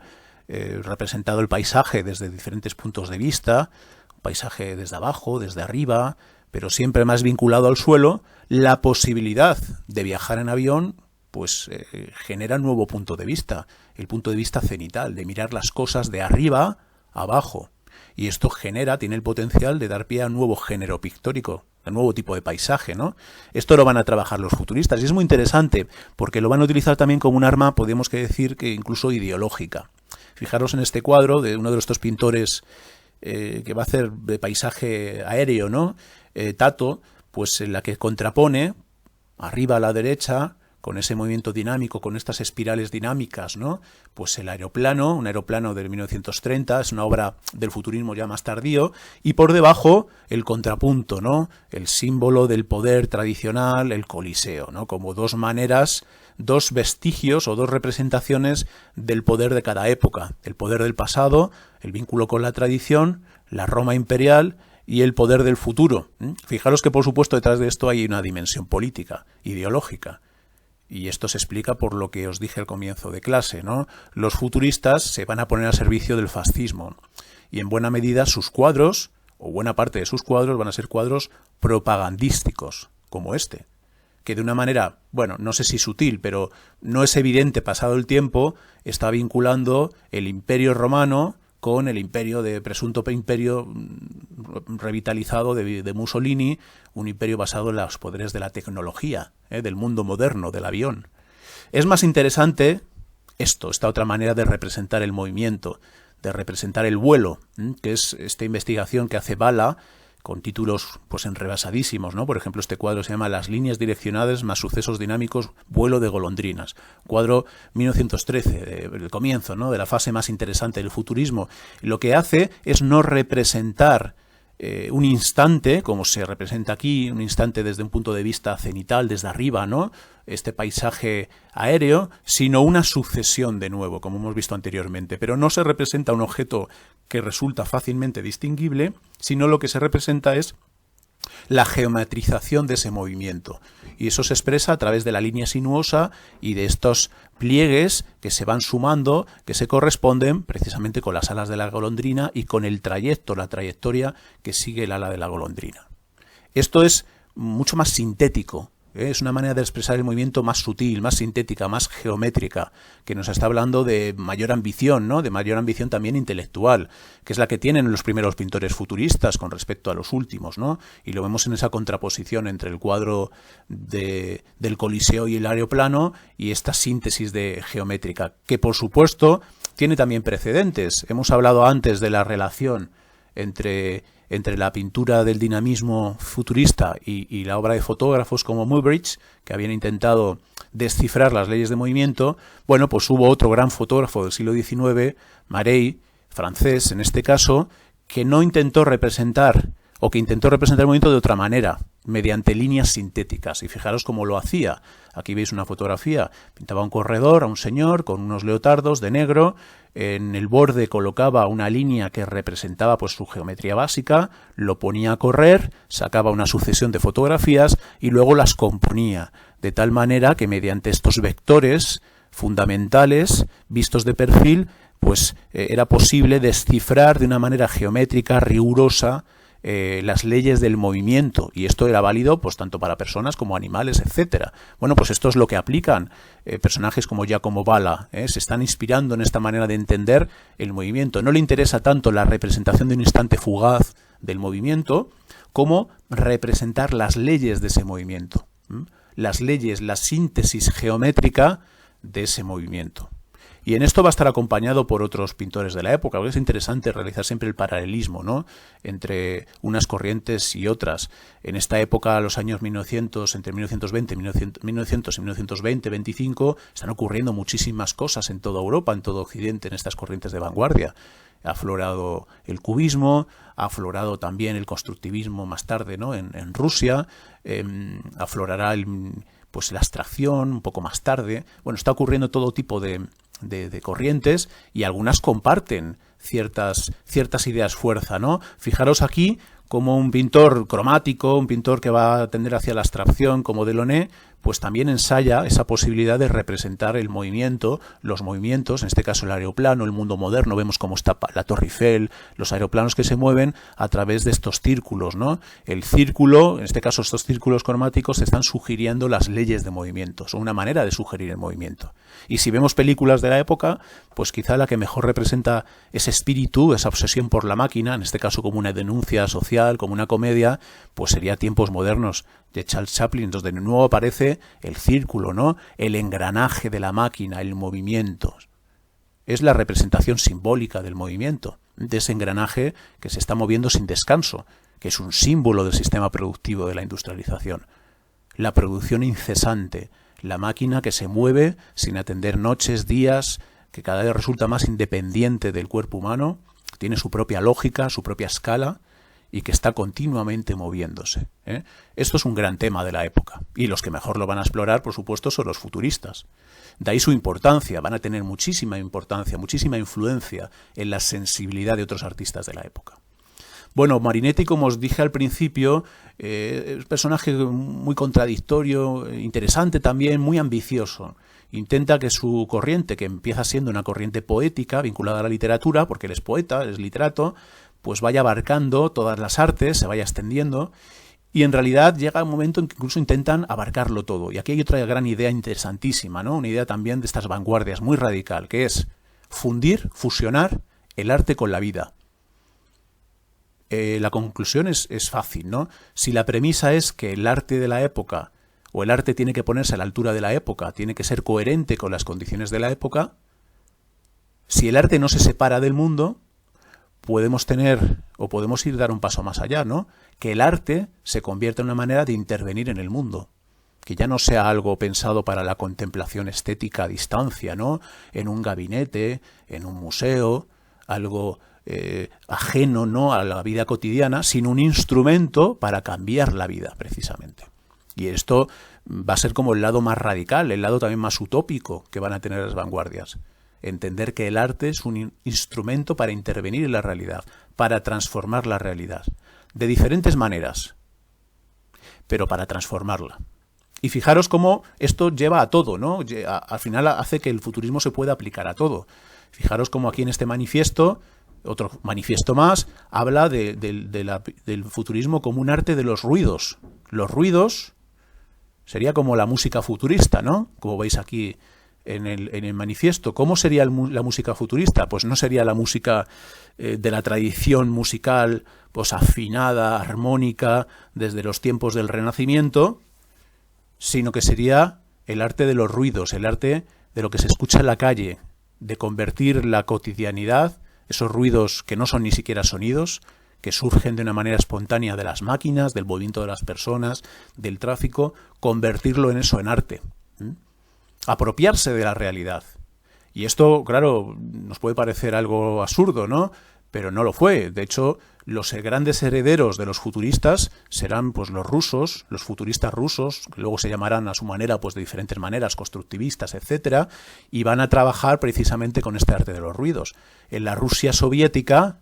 representado el paisaje desde diferentes puntos de vista, un paisaje desde abajo, desde arriba, pero siempre más vinculado al suelo, la posibilidad de viajar en avión pues genera un nuevo punto de vista, el punto de vista cenital, de mirar las cosas de arriba a abajo. Y esto tiene el potencial de dar pie a un nuevo género pictórico, a un nuevo tipo de paisaje, ¿no? Esto lo van a trabajar los futuristas y es muy interesante porque lo van a utilizar también como un arma, podemos decir que incluso ideológica. Fijaros en este cuadro de uno de estos pintores que va a hacer de paisaje aéreo, ¿no? Tato, pues en la que contrapone arriba a la derecha, con ese movimiento dinámico, con estas espirales dinámicas, ¿no? Pues el aeroplano, un aeroplano del 1930, es una obra del futurismo ya más tardío, y por debajo el contrapunto, ¿no? El símbolo del poder tradicional, el Coliseo, ¿no? Como dos maneras, dos vestigios o dos representaciones del poder de cada época, el poder del pasado, el vínculo con la tradición, la Roma imperial y el poder del futuro. Fijaros que por supuesto detrás de esto hay una dimensión política, ideológica. Y esto se explica por lo que os dije al comienzo de clase, ¿no? Los futuristas se van a poner al servicio del fascismo y en buena medida sus cuadros, o buena parte de sus cuadros, van a ser cuadros propagandísticos, como este, que de una manera, bueno, no sé si sutil, pero no es evidente pasado el tiempo, está vinculando el Imperio Romano con el presunto imperio revitalizado de Mussolini, un imperio basado en los poderes de la tecnología, del mundo moderno, del avión. Es más interesante esta otra manera de representar el movimiento, de representar el vuelo, que es esta investigación que hace Bala, con títulos pues enrebasadísimos, ¿no? Por ejemplo, este cuadro se llama Las líneas direccionadas más sucesos dinámicos, vuelo de golondrinas. Cuadro 1913, del comienzo, ¿no? De la fase más interesante del futurismo. Y lo que hace es no representar un instante, como se representa aquí, un instante desde un punto de vista cenital, desde arriba, ¿no? Este paisaje aéreo, sino una sucesión de nuevo, como hemos visto anteriormente. Pero no se representa un objeto que resulta fácilmente distinguible, sino lo que se representa es la geometrización de ese movimiento. Y eso se expresa a través de la línea sinuosa y de estos pliegues que se van sumando, que se corresponden precisamente con las alas de la golondrina y con el trayecto, la trayectoria que sigue el ala de la golondrina. Esto es mucho más sintético. Es una manera de expresar el movimiento más sutil, más sintética, más geométrica, que nos está hablando de mayor ambición, ¿no? De mayor ambición también intelectual, que es la que tienen los primeros pintores futuristas con respecto a los últimos, ¿no? Y lo vemos en esa contraposición entre el cuadro del Coliseo y el aeroplano y esta síntesis geométrica, que por supuesto tiene también precedentes. Hemos hablado antes de la relación entre la pintura del dinamismo futurista y la obra de fotógrafos como Muybridge, que habían intentado descifrar las leyes de movimiento. Bueno, pues hubo otro gran fotógrafo del siglo XIX, Marey, francés en este caso, que no intentó representar, o que intentó representar el movimiento de otra manera, mediante líneas sintéticas. Y fijaros cómo lo hacía. Aquí veis una fotografía. Pintaba un corredor a un señor con unos leotardos de negro. En el borde colocaba una línea que representaba pues su geometría básica, lo ponía a correr, sacaba una sucesión de fotografías y luego las componía, de tal manera que mediante estos vectores fundamentales, vistos de perfil, pues era posible descifrar de una manera geométrica, rigurosa, las leyes del movimiento, y esto era válido pues tanto para personas como animales, etcétera. Bueno, pues esto es lo que aplican personajes como Giacomo Balla, se están inspirando en esta manera de entender el movimiento. No le interesa tanto la representación de un instante fugaz del movimiento como representar las leyes de ese movimiento, las leyes, la síntesis geométrica de ese movimiento. Y en esto va a estar acompañado por otros pintores de la época, porque es interesante realizar siempre el paralelismo, ¿no?, entre unas corrientes y otras. En esta época, los años 1900, entre 1920 y 1920, 25, están ocurriendo muchísimas cosas en toda Europa, en todo Occidente, en estas corrientes de vanguardia. Ha aflorado el cubismo, ha aflorado también el constructivismo más tarde, ¿no?, en Rusia, aflorará la abstracción un poco más tarde. Bueno, está ocurriendo todo tipo de corrientes y algunas comparten ciertas ideas fuerza, ¿no? Fijaros aquí como un pintor cromático, un pintor que va a tender hacia la abstracción como Delaunay, pues también ensaya esa posibilidad de representar el movimiento, los movimientos, en este caso el aeroplano, el mundo moderno, vemos cómo está la Torre Eiffel, los aeroplanos que se mueven a través de estos círculos, ¿no? El círculo, en este caso estos círculos cromáticos, están sugiriendo las leyes de movimiento, son una manera de sugerir el movimiento. Y si vemos películas de la época, pues quizá la que mejor representa ese espíritu, esa obsesión por la máquina, en este caso como una denuncia social, como una comedia, pues sería Tiempos modernos de Charles Chaplin, donde de nuevo aparece el círculo, ¿no? El engranaje de la máquina, el movimiento. Es la representación simbólica del movimiento, de ese engranaje que se está moviendo sin descanso, que es un símbolo del sistema productivo de la industrialización. La producción incesante, la máquina que se mueve sin atender noches, días, que cada vez resulta más independiente del cuerpo humano, tiene su propia lógica, su propia escala, y que está continuamente moviéndose. Esto es un gran tema de la época, y los que mejor lo van a explorar, por supuesto, son los futuristas. De ahí su importancia, van a tener muchísima importancia, muchísima influencia en la sensibilidad de otros artistas de la época. Bueno, Marinetti, como os dije al principio, es un personaje muy contradictorio, interesante también, muy ambicioso. Intenta que su corriente, que empieza siendo una corriente poética vinculada a la literatura, porque él es poeta, es literato, pues vaya abarcando todas las artes, se vaya extendiendo, y en realidad llega un momento en que incluso intentan abarcarlo todo. Y aquí hay otra gran idea interesantísima, ¿no? Una idea también de estas vanguardias muy radical, que es fundir, fusionar el arte con la vida. La conclusión es fácil, ¿no? Si la premisa es que el arte de la época, o el arte tiene que ponerse a la altura de la época, tiene que ser coherente con las condiciones de la época, si el arte no se separa del mundo, podemos tener, o podemos ir dar un paso más allá, ¿no? Que el arte se convierta en una manera de intervenir en el mundo, que ya no sea algo pensado para la contemplación estética a distancia, ¿no? En un gabinete, en un museo, algo ajeno, ¿no?, a la vida cotidiana, sino un instrumento para cambiar la vida, precisamente. Y esto va a ser como el lado más radical, el lado también más utópico que van a tener las vanguardias. Entender que el arte es un instrumento para intervenir en la realidad, para transformar la realidad, de diferentes maneras, pero para transformarla. Y fijaros cómo esto lleva a todo, ¿no? Al final hace que el futurismo se pueda aplicar a todo. Fijaros cómo aquí en este manifiesto, otro manifiesto más, habla del futurismo como un arte de los ruidos. Los ruidos sería como la música futurista, ¿no? Como veis aquí en el manifiesto. ¿Cómo sería la música futurista? Pues no sería la música de la tradición musical, pues afinada, armónica, desde los tiempos del Renacimiento, sino que sería el arte de los ruidos, el arte de lo que se escucha en la calle, de convertir la cotidianidad, esos ruidos que no son ni siquiera sonidos, que surgen de una manera espontánea de las máquinas, del movimiento de las personas, del tráfico, convertirlo en eso, en arte. Apropiarse de la realidad. Y esto, claro, nos puede parecer algo absurdo, ¿no? Pero no lo fue. De hecho, los grandes herederos de los futuristas serán pues los rusos, los futuristas rusos, que luego se llamarán a su manera, pues de diferentes maneras, constructivistas, etcétera, y van a trabajar precisamente con este arte de los ruidos. En la Rusia soviética,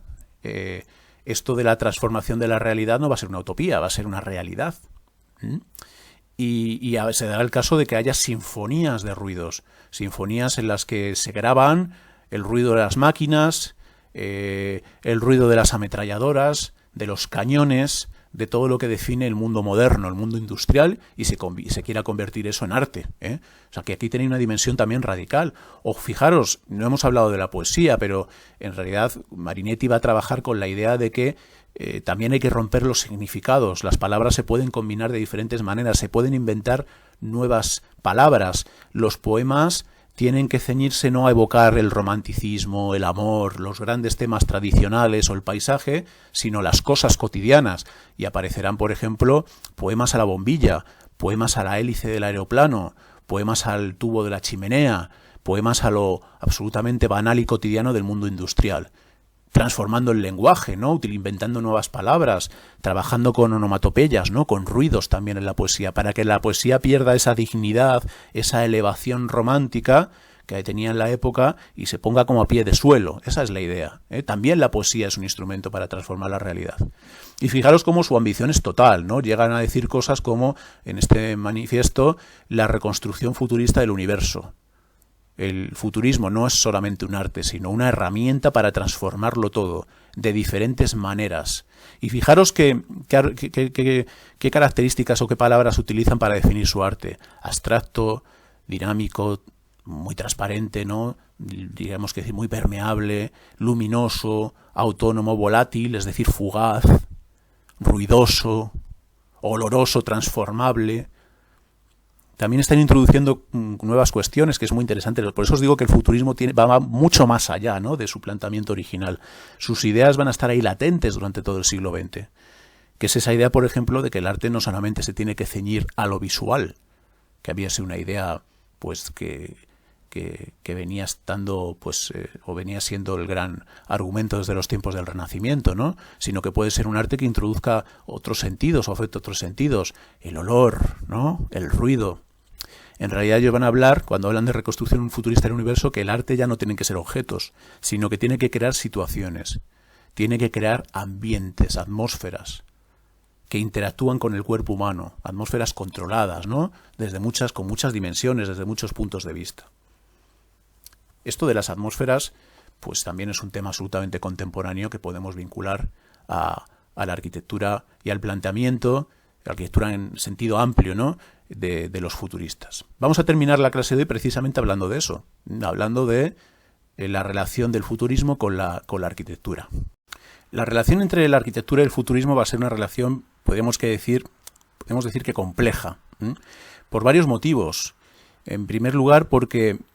esto de la transformación de la realidad no va a ser una utopía, va a ser una realidad. Y se dará el caso de que haya sinfonías de ruidos, sinfonías en las que se graban el ruido de las máquinas, el ruido de las ametralladoras, de los cañones, de todo lo que define el mundo moderno, el mundo industrial, y se quiera convertir eso en arte. O sea, que aquí tenéis una dimensión también radical. O fijaros, no hemos hablado de la poesía, pero en realidad Marinetti va a trabajar con la idea de que también hay que romper los significados. Las palabras se pueden combinar de diferentes maneras, se pueden inventar nuevas palabras. Los poemas tienen que ceñirse no a evocar el romanticismo, el amor, los grandes temas tradicionales o el paisaje, sino las cosas cotidianas. Y aparecerán, por ejemplo, poemas a la bombilla, poemas a la hélice del aeroplano, poemas al tubo de la chimenea, poemas a lo absolutamente banal y cotidiano del mundo industrial. Transformando el lenguaje, ¿no? Inventando nuevas palabras, trabajando con onomatopeyas, ¿no? Con ruidos también en la poesía, para que la poesía pierda esa dignidad, esa elevación romántica que tenía en la época y se ponga como a pie de suelo. Esa es la idea, ¿eh? También la poesía es un instrumento para transformar la realidad. Y fijaros cómo su ambición es total, ¿no? Llegan a decir cosas como, en este manifiesto, la reconstrucción futurista del universo. El futurismo no es solamente un arte, sino una herramienta para transformarlo todo, de diferentes maneras. Y fijaros qué características o qué palabras utilizan para definir su arte. Abstracto, dinámico, muy transparente, ¿no? Digamos que muy permeable, luminoso, autónomo, volátil, es decir, fugaz, ruidoso, oloroso, transformable. También están introduciendo nuevas cuestiones, que es muy interesante. Por eso os digo que el futurismo va mucho más allá, ¿no?, de su planteamiento original. Sus ideas van a estar ahí latentes durante todo el siglo XX. Que es esa idea, por ejemplo, de que el arte no solamente se tiene que ceñir a lo visual, que había sido una idea pues que venía estando o venía siendo el gran argumento desde los tiempos del Renacimiento, ¿no?, sino que puede ser un arte que introduzca otros sentidos o afecte otros sentidos, el olor, ¿no?, el ruido. En realidad ellos van a hablar, cuando hablan de reconstrucción futurista del universo, que el arte ya no tiene que ser objetos, sino que tiene que crear situaciones, tiene que crear ambientes, atmósferas que interactúan con el cuerpo humano, atmósferas controladas, ¿no?, con muchas dimensiones, desde muchos puntos de vista. Esto de las atmósferas, pues también es un tema absolutamente contemporáneo que podemos vincular a la arquitectura y al planteamiento, la arquitectura en sentido amplio, ¿no?, de los futuristas. Vamos a terminar la clase de hoy precisamente hablando de eso, hablando de la relación del futurismo con la arquitectura. La relación entre la arquitectura y el futurismo va a ser una relación, podemos decir que compleja, por varios motivos. En primer lugar,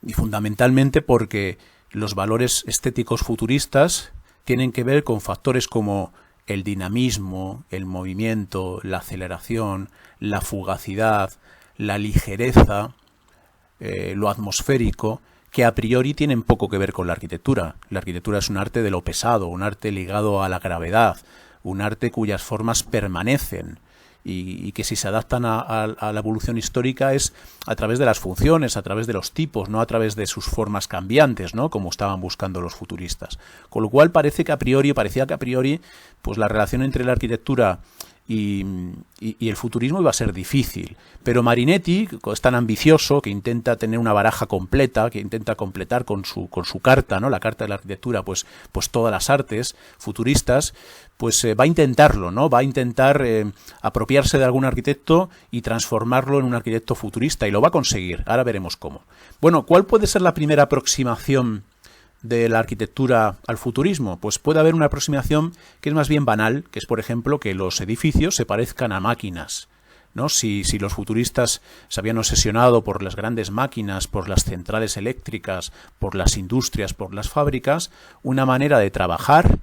y fundamentalmente porque los valores estéticos futuristas tienen que ver con factores como el dinamismo, el movimiento, la aceleración, la fugacidad, la ligereza, lo atmosférico, que a priori tienen poco que ver con la arquitectura. La arquitectura es un arte de lo pesado, un arte ligado a la gravedad, un arte cuyas formas permanecen y que si se adaptan a la evolución histórica es a través de las funciones, a través de los tipos, no a través de sus formas cambiantes, ¿no?, como estaban buscando los futuristas. Con lo cual parecía que a priori, pues la relación entre la arquitectura y el futurismo iba a ser difícil. Pero Marinetti es tan ambicioso que intenta tener una baraja completa, que intenta completar con su carta, ¿no?, la carta de la arquitectura, pues todas las artes futuristas, pues va a intentarlo, ¿no? Va a intentar apropiarse de algún arquitecto y transformarlo en un arquitecto futurista, y lo va a conseguir. Ahora veremos cómo. Bueno, ¿cuál puede ser la primera aproximación de la arquitectura al futurismo? Pues puede haber una aproximación que es más bien banal, que es, por ejemplo, que los edificios se parezcan a máquinas, ¿no? Si los futuristas se habían obsesionado por las grandes máquinas, por las centrales eléctricas, por las industrias, por las fábricas, una manera de trabajar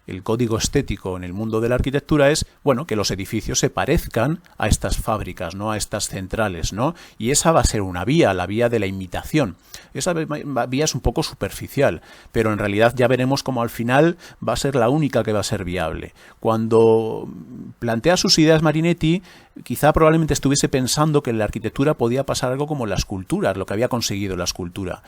el código estético en el mundo de la arquitectura es, bueno, que los edificios se parezcan a estas fábricas, ¿no?, a estas centrales, ¿no? Y esa va a ser una vía, la vía de la imitación. Esa vía es un poco superficial, pero en realidad ya veremos cómo al final va a ser la única que va a ser viable. Cuando plantea sus ideas Marinetti, quizá probablemente estuviese pensando que en la arquitectura podía pasar algo como la escultura, lo que había conseguido la escultura.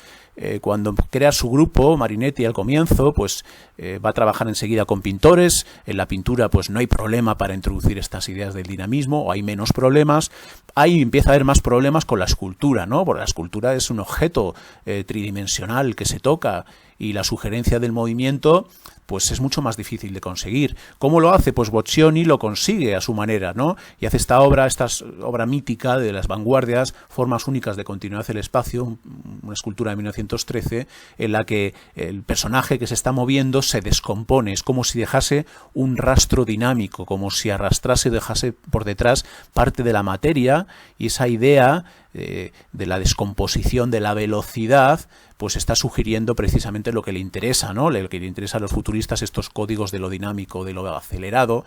Cuando crea su grupo, Marinetti al comienzo, pues va a trabajar enseguida con pintores. En la pintura pues no hay problema para introducir estas ideas del dinamismo, o hay menos problemas. Ahí empieza a haber más problemas con la escultura, ¿no? Porque la escultura es un objeto tridimensional que se toca, y la sugerencia del movimiento pues es mucho más difícil de conseguir. ¿Cómo lo hace? Pues Boccioni lo consigue a su manera, ¿no? Y hace esta obra mítica de las vanguardias, Formas únicas de continuidad del espacio, una escultura de 1913, en la que el personaje que se está moviendo se descompone. Es como si dejase un rastro dinámico, como si arrastrase, dejase por detrás parte de la materia, y esa idea de la descomposición, de la velocidad, pues está sugiriendo precisamente lo que le interesa, ¿no? Lo que le interesa a los futuristas, estos códigos de lo dinámico, de lo acelerado.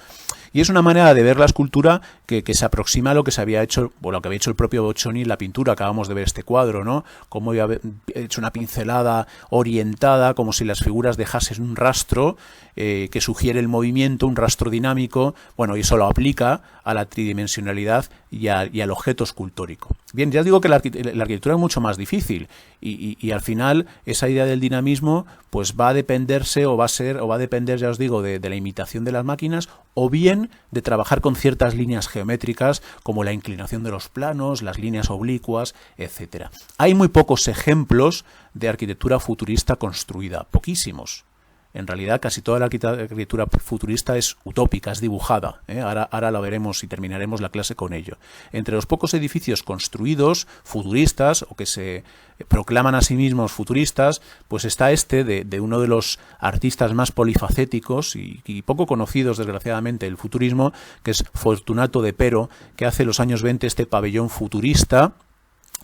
Y es una manera de ver la escultura que se aproxima a lo que se había hecho, o lo que había hecho el propio Boccioni en la pintura. Acabamos de ver este cuadro, ¿no? Cómo había hecho una pincelada orientada, como si las figuras dejasen un rastro que sugiere el movimiento, un rastro dinámico. Bueno, y eso lo aplica a la tridimensionalidad y al objeto escultórico. Bien, ya digo que la arquitectura es mucho más difícil y al final esa idea del dinamismo pues va a dependerse o va a depender, ya os digo, de la imitación de las máquinas o bien de trabajar con ciertas líneas geométricas como la inclinación de los planos, las líneas oblicuas, etcétera. Hay muy pocos ejemplos de arquitectura futurista construida, poquísimos. En realidad casi toda la arquitectura futurista es utópica, es dibujada. Ahora lo veremos y terminaremos la clase con ello. Entre los pocos edificios construidos, futuristas, o que se proclaman a sí mismos futuristas, pues está este de uno de los artistas más polifacéticos y poco conocidos, desgraciadamente, del futurismo, que es Fortunato de Pero, que hace en los años 20 este pabellón futurista,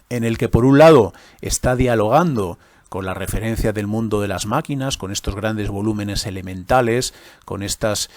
en el que por un lado está dialogando con la referencia del mundo de las máquinas, con estos grandes volúmenes elementales, con estos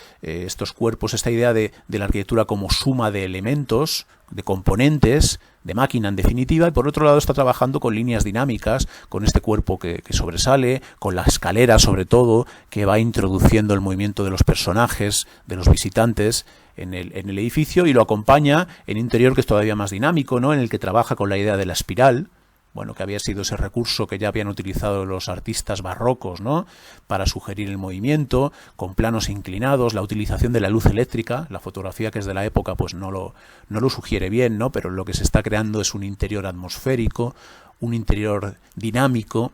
cuerpos, esta idea de la arquitectura como suma de elementos, de componentes, de máquina en definitiva, y por otro lado está trabajando con líneas dinámicas, con este cuerpo que sobresale, con la escalera sobre todo, que va introduciendo el movimiento de los personajes, de los visitantes en el edificio, y lo acompaña en interior que es todavía más dinámico, ¿no? En el que trabaja con la idea de la espiral, bueno, que había sido ese recurso que ya habían utilizado los artistas barrocos, ¿no?, para sugerir el movimiento, con planos inclinados, la utilización de la luz eléctrica. La fotografía, que es de la época, pues no lo sugiere bien, ¿no?, pero lo que se está creando es un interior atmosférico, un interior dinámico.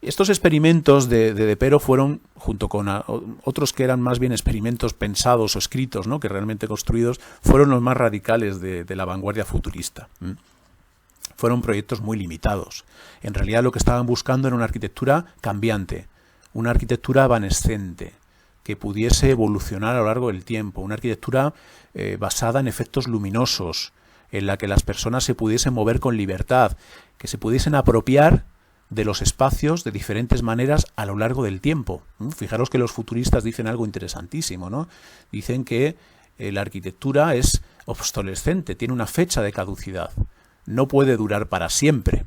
Estos experimentos de Pero fueron, junto con otros que eran más bien experimentos pensados o escritos, ¿no?, que realmente construidos, fueron los más radicales de la vanguardia futurista. Fueron proyectos muy limitados. En realidad lo que estaban buscando era una arquitectura cambiante, una arquitectura evanescente, que pudiese evolucionar a lo largo del tiempo, una arquitectura basada en efectos luminosos, en la que las personas se pudiesen mover con libertad, que se pudiesen apropiar de los espacios de diferentes maneras a lo largo del tiempo. Fijaros que los futuristas dicen algo interesantísimo, ¿no? Dicen que la arquitectura es obsolescente, tiene una fecha de caducidad. No puede durar para siempre.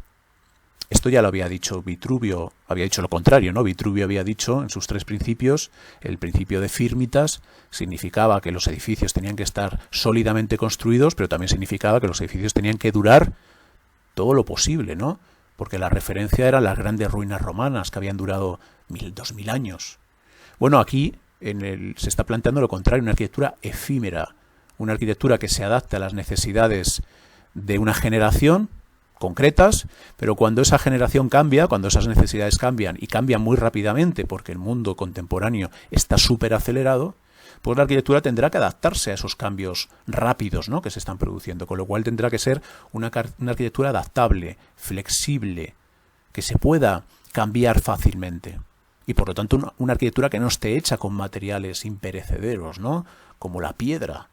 Esto ya lo había dicho Vitruvio, había dicho lo contrario, ¿no? Vitruvio había dicho en sus 3 principios, el principio de firmitas significaba que los edificios tenían que estar sólidamente construidos, pero también significaba que los edificios tenían que durar todo lo posible, ¿no? Porque la referencia eran las grandes ruinas romanas que habían durado 2000 años. Bueno, aquí se está planteando lo contrario, una arquitectura efímera, una arquitectura que se adapta a las necesidades de una generación concretas, pero cuando esa generación cambia, cuando esas necesidades cambian y cambian muy rápidamente porque el mundo contemporáneo está súper acelerado, pues la arquitectura tendrá que adaptarse a esos cambios rápidos, ¿no?, que se están produciendo, con lo cual tendrá que ser una arquitectura adaptable, flexible, que se pueda cambiar fácilmente y por lo tanto una arquitectura que no esté hecha con materiales imperecederos, ¿no?, como la piedra,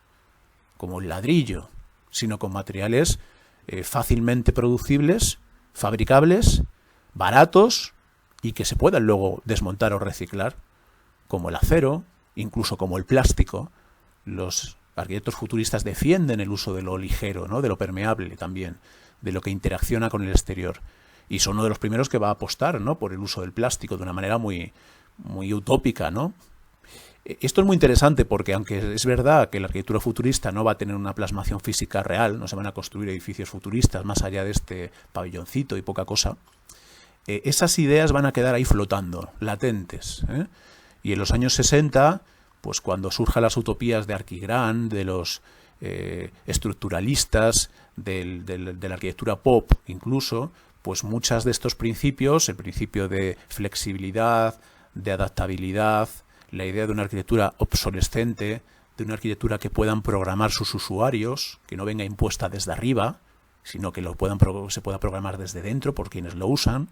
como el ladrillo, sino con materiales fácilmente producibles, fabricables, baratos y que se puedan luego desmontar o reciclar, como el acero, incluso como el plástico. Los arquitectos futuristas defienden el uso de lo ligero, ¿no?, de lo permeable también, de lo que interacciona con el exterior. Y son uno de los primeros que va a apostar, ¿no?, por el uso del plástico de una manera muy, muy utópica, ¿no? Esto es muy interesante porque, aunque es verdad que la arquitectura futurista no va a tener una plasmación física real, no se van a construir edificios futuristas más allá de este pabelloncito y poca cosa, esas ideas van a quedar ahí flotando, latentes, ¿eh? Y en los años 60, pues cuando surjan las utopías de Arquigran, de los estructuralistas, de la arquitectura pop incluso, pues muchas de estos principios, el principio de flexibilidad, de adaptabilidad, la idea de una arquitectura obsolescente, de una arquitectura que puedan programar sus usuarios, que no venga impuesta desde arriba, sino que se pueda programar desde dentro por quienes lo usan,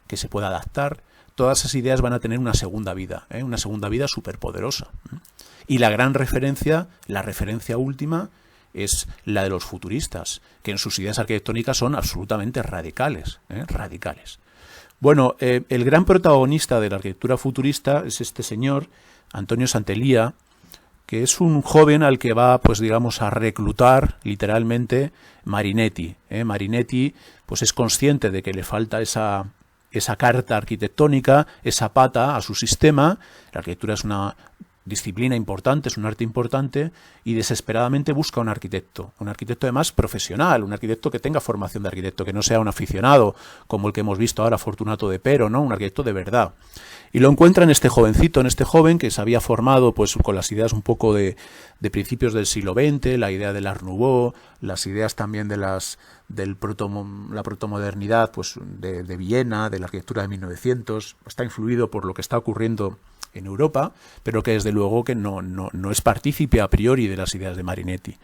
que se pueda adaptar. Todas esas ideas van a tener una segunda vida superpoderosa. Y la gran referencia, la referencia última, es la de los futuristas, que en sus ideas arquitectónicas son absolutamente radicales, radicales. Bueno, el gran protagonista de la arquitectura futurista es este señor, Antonio Sant'Elia, que es un joven al que va, pues digamos, a reclutar literalmente Marinetti. Marinetti, pues es consciente de que le falta esa carta arquitectónica, esa pata a su sistema. La arquitectura es una disciplina importante, es un arte importante, y desesperadamente busca un arquitecto además profesional, un arquitecto que tenga formación de arquitecto, que no sea un aficionado como el que hemos visto ahora, Fortunato de Pero, ¿no? Un arquitecto de verdad. Y lo encuentra en este jovencito, en este joven que se había formado pues con las ideas un poco de principios del siglo XX, la idea del Art Nouveau, las ideas también de la protomodernidad pues de Viena, de la arquitectura de 1900, está influido por lo que está ocurriendo en Europa, pero que desde luego que no es partícipe a priori de las ideas de Marinetti.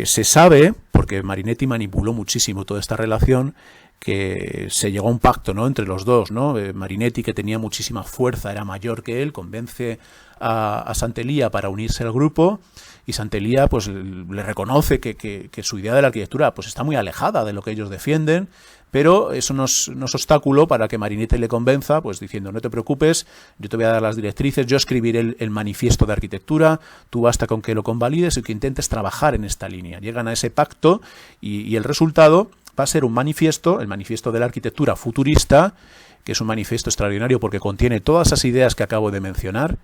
Se sabe, porque Marinetti manipuló muchísimo toda esta relación, que se llegó a un pacto, ¿no?, entre los dos, ¿no? Marinetti, que tenía muchísima fuerza, era mayor que él, convence a Santellía para unirse al grupo, y Santellía pues le reconoce que su idea de la arquitectura pues está muy alejada de lo que ellos defienden, pero eso no es obstáculo para que Marinetti le convenza, pues diciendo: no te preocupes, yo te voy a dar las directrices, yo escribiré el manifiesto de arquitectura, tú basta con que lo convalides y que intentes trabajar en esta línea. Llegan a ese pacto y el resultado va a ser un manifiesto, el manifiesto de la arquitectura futurista, que es un manifiesto extraordinario porque contiene todas esas ideas que acabo de mencionar,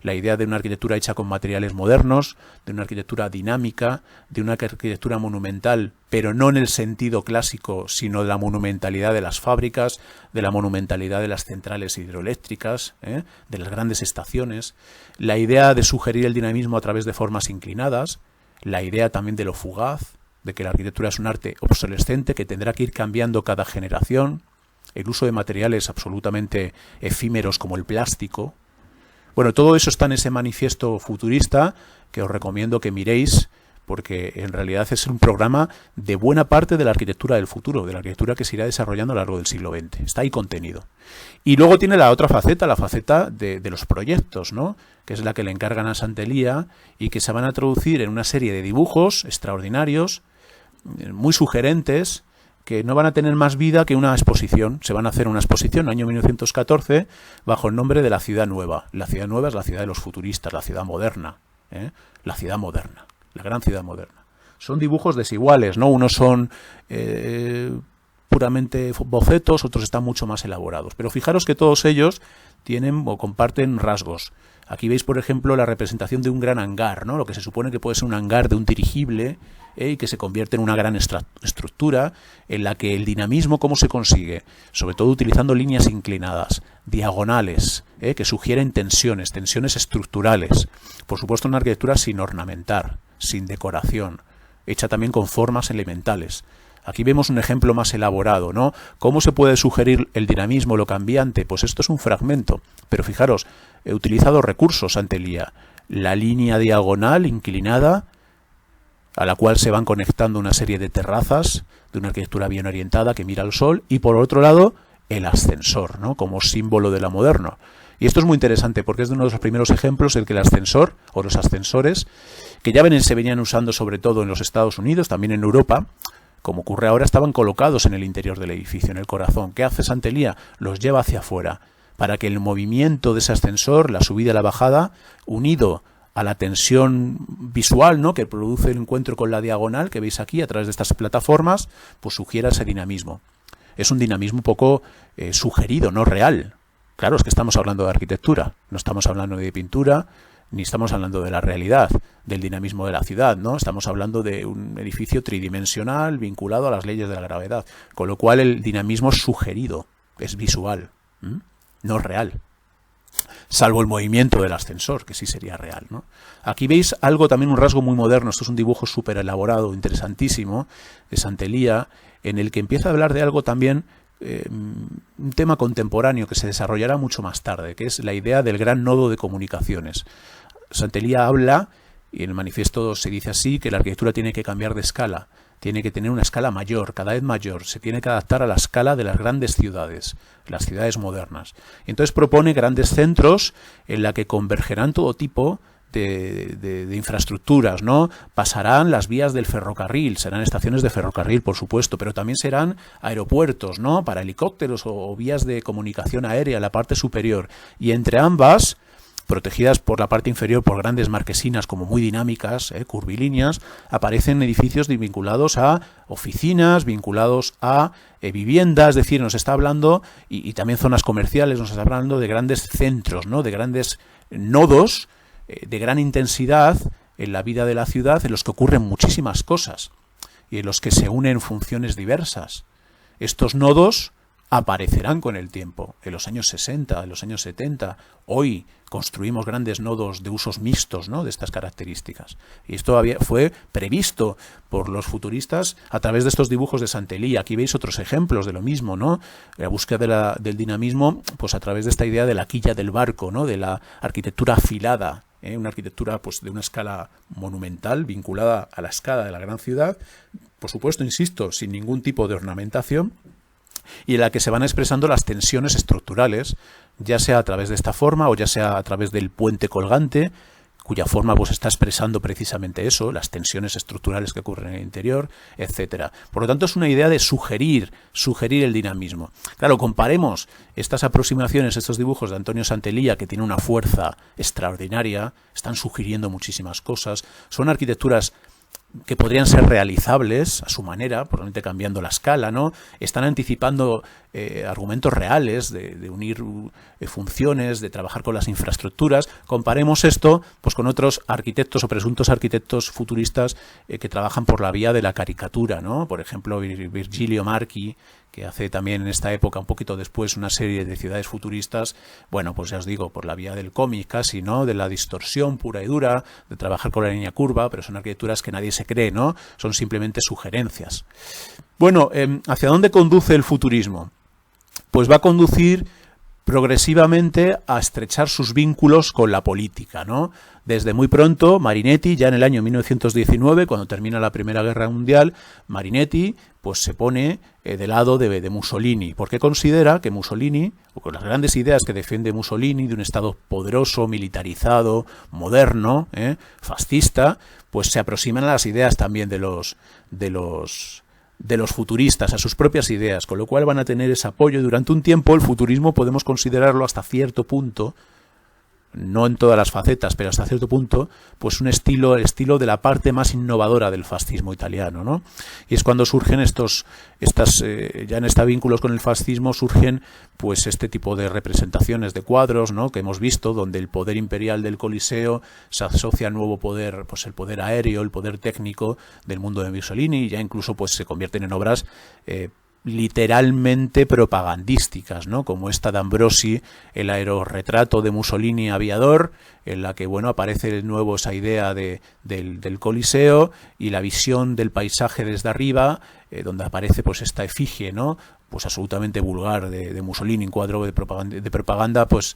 la idea de una arquitectura hecha con materiales modernos, de una arquitectura dinámica, de una arquitectura monumental, pero no en el sentido clásico, sino de la monumentalidad de las fábricas, de la monumentalidad de las centrales hidroeléctricas, de las grandes estaciones, la idea de sugerir el dinamismo a través de formas inclinadas, la idea también de lo fugaz, de que la arquitectura es un arte obsolescente que tendrá que ir cambiando cada generación, el uso de materiales absolutamente efímeros como el plástico. Bueno, todo eso está en ese manifiesto futurista que os recomiendo que miréis, porque en realidad es un programa de buena parte de la arquitectura del futuro, de la arquitectura que se irá desarrollando a lo largo del siglo XX. Está ahí contenido. Y luego tiene la otra faceta, la faceta de los proyectos, ¿no?, que es la que le encargan a Santellía y que se van a traducir en una serie de dibujos extraordinarios, muy sugerentes, que no van a tener más vida que una exposición. Se van a hacer una exposición en el año 1914 bajo el nombre de la Ciudad Nueva. La Ciudad Nueva es la ciudad de los futuristas, la ciudad moderna, la ciudad moderna, la gran ciudad moderna. Son dibujos desiguales, ¿no? Unos son puramente bocetos, otros están mucho más elaborados. Pero fijaros que todos ellos tienen o comparten rasgos. Aquí veis, por ejemplo, la representación de un gran hangar, ¿no?, lo que se supone que puede ser un hangar de un dirigible, y que se convierte en una gran estructura en la que el dinamismo, ¿cómo se consigue? Sobre todo utilizando líneas inclinadas, diagonales, que sugieren tensiones estructurales. Por supuesto, una arquitectura sin ornamentar, sin decoración, hecha también con formas elementales. Aquí vemos un ejemplo más elaborado, ¿no? ¿Cómo se puede sugerir el dinamismo, lo cambiante? Pues esto es un fragmento, pero fijaros, he utilizado recursos Santellía, la línea diagonal inclinada, a la cual se van conectando una serie de terrazas de una arquitectura bien orientada que mira al sol, y por otro lado el ascensor, ¿no?, como símbolo de la moderno. Y esto es muy interesante porque es de uno de los primeros ejemplos en que el ascensor o los ascensores, que ya se venían usando sobre todo en los Estados Unidos, también en Europa, como ocurre ahora, estaban colocados en el interior del edificio, en el corazón. ¿Qué hace Santellía? Los lleva hacia afuera, para que el movimiento de ese ascensor, la subida y la bajada, unido a la tensión visual, ¿no?, que produce el encuentro con la diagonal que veis aquí a través de estas plataformas, pues sugiera ese dinamismo. Es un dinamismo un poco sugerido, no real. Claro, es que estamos hablando de arquitectura, no estamos hablando de pintura, ni estamos hablando de la realidad, del dinamismo de la ciudad, ¿no? Estamos hablando de un edificio tridimensional vinculado a las leyes de la gravedad, con lo cual el dinamismo es sugerido, es visual, no es real. Salvo el movimiento del ascensor, que sí sería real, ¿no? Aquí veis algo, también un rasgo muy moderno. Esto es un dibujo súper elaborado, interesantísimo, de Santellía, en el que empieza a hablar de algo también, un tema contemporáneo que se desarrollará mucho más tarde, que es la idea del gran nodo de comunicaciones. Santellía habla, y en el manifiesto se dice así, que la arquitectura tiene que cambiar de escala, tiene que tener una escala mayor, cada vez mayor, se tiene que adaptar a la escala de las grandes ciudades, las ciudades modernas. Y entonces propone grandes centros en la que convergerán todo tipo de infraestructuras, ¿no? Pasarán las vías del ferrocarril, serán estaciones de ferrocarril, por supuesto, pero también serán aeropuertos, ¿no?, para helicópteros o vías de comunicación aérea en la parte superior. Y entre ambas, protegidas por la parte inferior por grandes marquesinas como muy dinámicas, curvilíneas, aparecen edificios vinculados a oficinas, vinculados a viviendas, es decir, nos está hablando, y también zonas comerciales, nos está hablando de grandes centros, ¿no?, de grandes nodos de gran intensidad en la vida de la ciudad, en los que ocurren muchísimas cosas y en los que se unen funciones diversas. Estos nodos aparecerán con el tiempo, en los años 60, en los años 70. Hoy construimos grandes nodos de usos mixtos, ¿no?, de estas características. Y esto fue previsto por los futuristas a través de estos dibujos de Santelli. Aquí veis otros ejemplos de lo mismo, ¿no? La búsqueda del dinamismo, pues a través de esta idea de la quilla del barco, ¿no?, de la arquitectura afilada, una arquitectura pues de una escala monumental vinculada a la escala de la gran ciudad, por supuesto, insisto, sin ningún tipo de ornamentación, y en la que se van expresando las tensiones estructurales, ya sea a través de esta forma o ya sea a través del puente colgante, cuya forma pues está expresando precisamente eso, las tensiones estructurales que ocurren en el interior, etcétera. Por lo tanto, es una idea de sugerir el dinamismo. Claro, comparemos estas aproximaciones, estos dibujos de Antonio Santillana, que tiene una fuerza extraordinaria, están sugiriendo muchísimas cosas, son arquitecturas que podrían ser realizables a su manera, probablemente cambiando la escala, ¿no? Están anticipando argumentos reales de unir funciones, de trabajar con las infraestructuras. Comparemos esto pues con otros arquitectos o presuntos arquitectos futuristas que trabajan por la vía de la caricatura, ¿no? Por ejemplo, Virgilio Marchi, que hace también en esta época, un poquito después, una serie de ciudades futuristas, bueno, pues ya os digo, por la vía del cómic casi, ¿no?, de la distorsión pura y dura, de trabajar con la línea curva, pero son arquitecturas que nadie se cree, ¿no? Son simplemente sugerencias. Bueno, ¿hacia dónde conduce el futurismo? Pues va a conducir progresivamente a estrechar sus vínculos con la política, ¿no? Desde muy pronto, Marinetti, ya en el año 1919, cuando termina la Primera Guerra Mundial, Marinetti pues se pone del lado de Mussolini, porque considera que Mussolini, o con las grandes ideas que defiende Mussolini, de un Estado poderoso, militarizado, moderno, fascista, pues se aproximan a las ideas también de los futuristas, a sus propias ideas, con lo cual van a tener ese apoyo. Durante un tiempo el futurismo podemos considerarlo hasta cierto punto, no en todas las facetas, pero hasta cierto punto, pues el estilo de la parte más innovadora del fascismo italiano, ¿no? Y es cuando surgen ya en estos vínculos con el fascismo, surgen pues este tipo de representaciones de cuadros, ¿no?, que hemos visto, donde el poder imperial del Coliseo se asocia al nuevo poder, pues el poder aéreo, el poder técnico del mundo de Mussolini, y ya incluso pues se convierten en obras literalmente propagandísticas, ¿no?, como esta de Ambrosi, el aerorretrato de Mussolini aviador, en la que bueno aparece de nuevo esa idea del Coliseo y la visión del paisaje desde arriba, donde aparece pues esta efigie, ¿no?, pues absolutamente vulgar de Mussolini, un cuadro de propaganda pues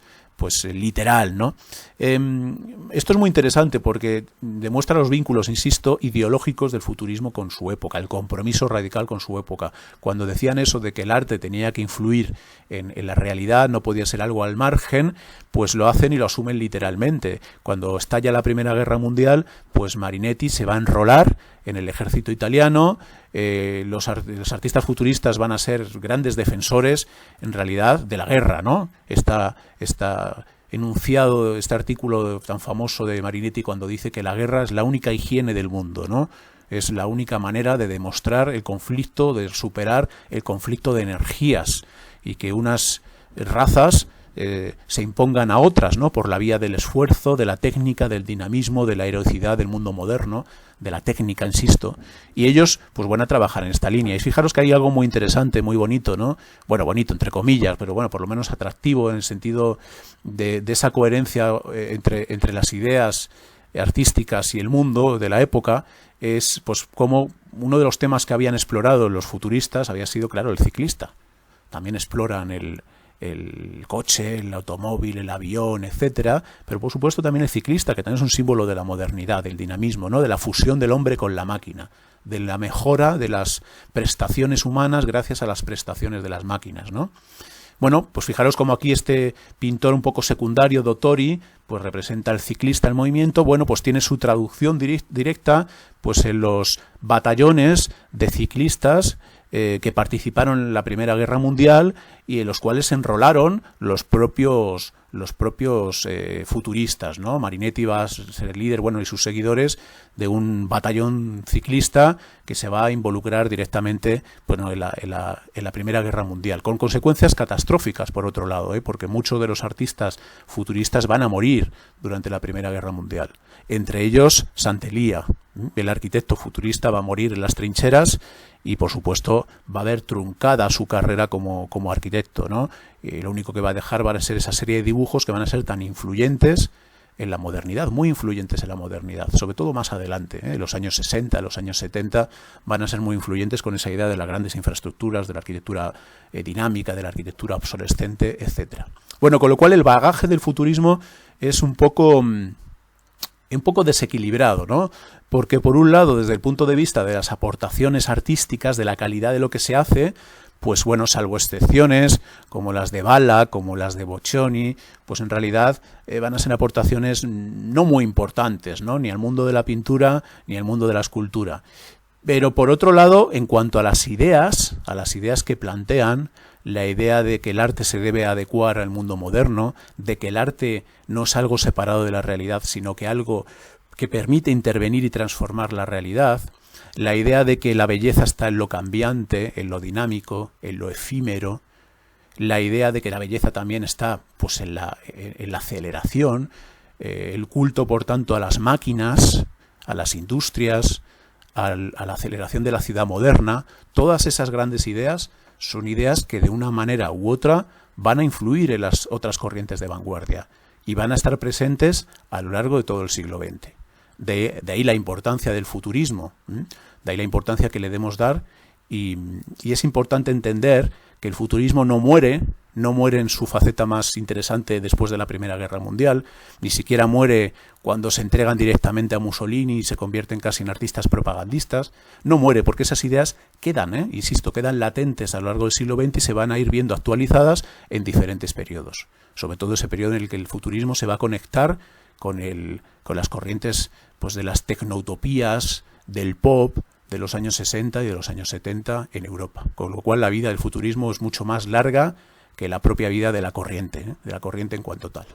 literal, ¿no? Esto es muy interesante porque demuestra los vínculos, insisto, ideológicos del futurismo con su época, el compromiso radical con su época. Cuando decían eso de que el arte tenía que influir en la realidad, no podía ser algo al margen, pues lo hacen y lo asumen literalmente. Cuando estalla la Primera Guerra Mundial, pues Marinetti se va a enrolar en el ejército italiano. Los artistas futuristas van a ser grandes defensores, en realidad, de la guerra, ¿no? Está enunciado este artículo tan famoso de Marinetti cuando dice que la guerra es la única higiene del mundo, ¿no? Es la única manera de demostrar el conflicto, de superar el conflicto de energías, y que unas razas se impongan a otras, ¿no?, por la vía del esfuerzo, de la técnica, del dinamismo, de la heroicidad del mundo moderno, de la técnica, insisto, y ellos pues van a trabajar en esta línea. Y fijaros que hay algo muy interesante, muy bonito, ¿no? Bueno, bonito entre comillas, pero bueno, por lo menos atractivo en el sentido de esa coherencia entre las ideas artísticas y el mundo de la época. Es pues como uno de los temas que habían explorado los futuristas había sido, claro, el ciclista. También exploran el coche, el automóvil, el avión, etcétera, pero por supuesto también el ciclista, que también es un símbolo de la modernidad, del dinamismo, ¿no?, de la fusión del hombre con la máquina, de la mejora de las prestaciones humanas gracias a las prestaciones de las máquinas, ¿no? Bueno, pues fijaros como aquí este pintor un poco secundario, Dottori, pues representa al ciclista en movimiento. Bueno, pues tiene su traducción directa pues en los batallones de ciclistas que participaron en la Primera Guerra Mundial y en los cuales se enrolaron los propios futuristas, ¿no? Marinetti va a ser el líder, bueno, y sus seguidores de un batallón ciclista que se va a involucrar directamente, bueno, en la Primera Guerra Mundial, con consecuencias catastróficas, por otro lado, porque muchos de los artistas futuristas van a morir durante la Primera Guerra Mundial. Entre ellos, Santeliya, el arquitecto futurista, va a morir en las trincheras y, por supuesto, va a haber truncada su carrera como arquitecto, ¿no? Lo único que va a dejar van a ser esa serie de dibujos que van a ser tan influyentes en la modernidad, muy influyentes en la modernidad, sobre todo más adelante, en los años 60, los años 70, van a ser muy influyentes con esa idea de las grandes infraestructuras, de la arquitectura dinámica, de la arquitectura obsolescente, etcétera. Bueno, con lo cual el bagaje del futurismo es un poco desequilibrado, ¿no? Porque por un lado, desde el punto de vista de las aportaciones artísticas, de la calidad de lo que se hace, pues bueno, salvo excepciones como las de Bala, como las de Boccioni, pues en realidad van a ser aportaciones no muy importantes, ¿no? Ni al mundo de la pintura ni al mundo de la escultura. Pero por otro lado, en cuanto a las ideas que plantean, la idea de que el arte se debe adecuar al mundo moderno, de que el arte no es algo separado de la realidad, sino que algo que permite intervenir y transformar la realidad, la idea de que la belleza está en lo cambiante, en lo dinámico, en lo efímero, la idea de que la belleza también está pues en la aceleración, el culto por tanto a las máquinas, a las industrias, a la aceleración de la ciudad moderna, todas esas grandes ideas son ideas que de una manera u otra van a influir en las otras corrientes de vanguardia y van a estar presentes a lo largo de todo el siglo XX. De ahí la importancia del futurismo, de ahí la importancia que le debemos dar y es importante entender que el futurismo no muere en su faceta más interesante después de la Primera Guerra Mundial, ni siquiera muere cuando se entregan directamente a Mussolini y se convierten casi en artistas propagandistas, no muere porque esas ideas quedan, insisto, quedan latentes a lo largo del siglo XX y se van a ir viendo actualizadas en diferentes periodos, sobre todo ese periodo en el que el futurismo se va a conectar con las corrientes pues de las tecnoutopías, del pop, de los años 60 y de los años 70 en Europa. Con lo cual la vida del futurismo es mucho más larga que la propia vida de la corriente en cuanto tal.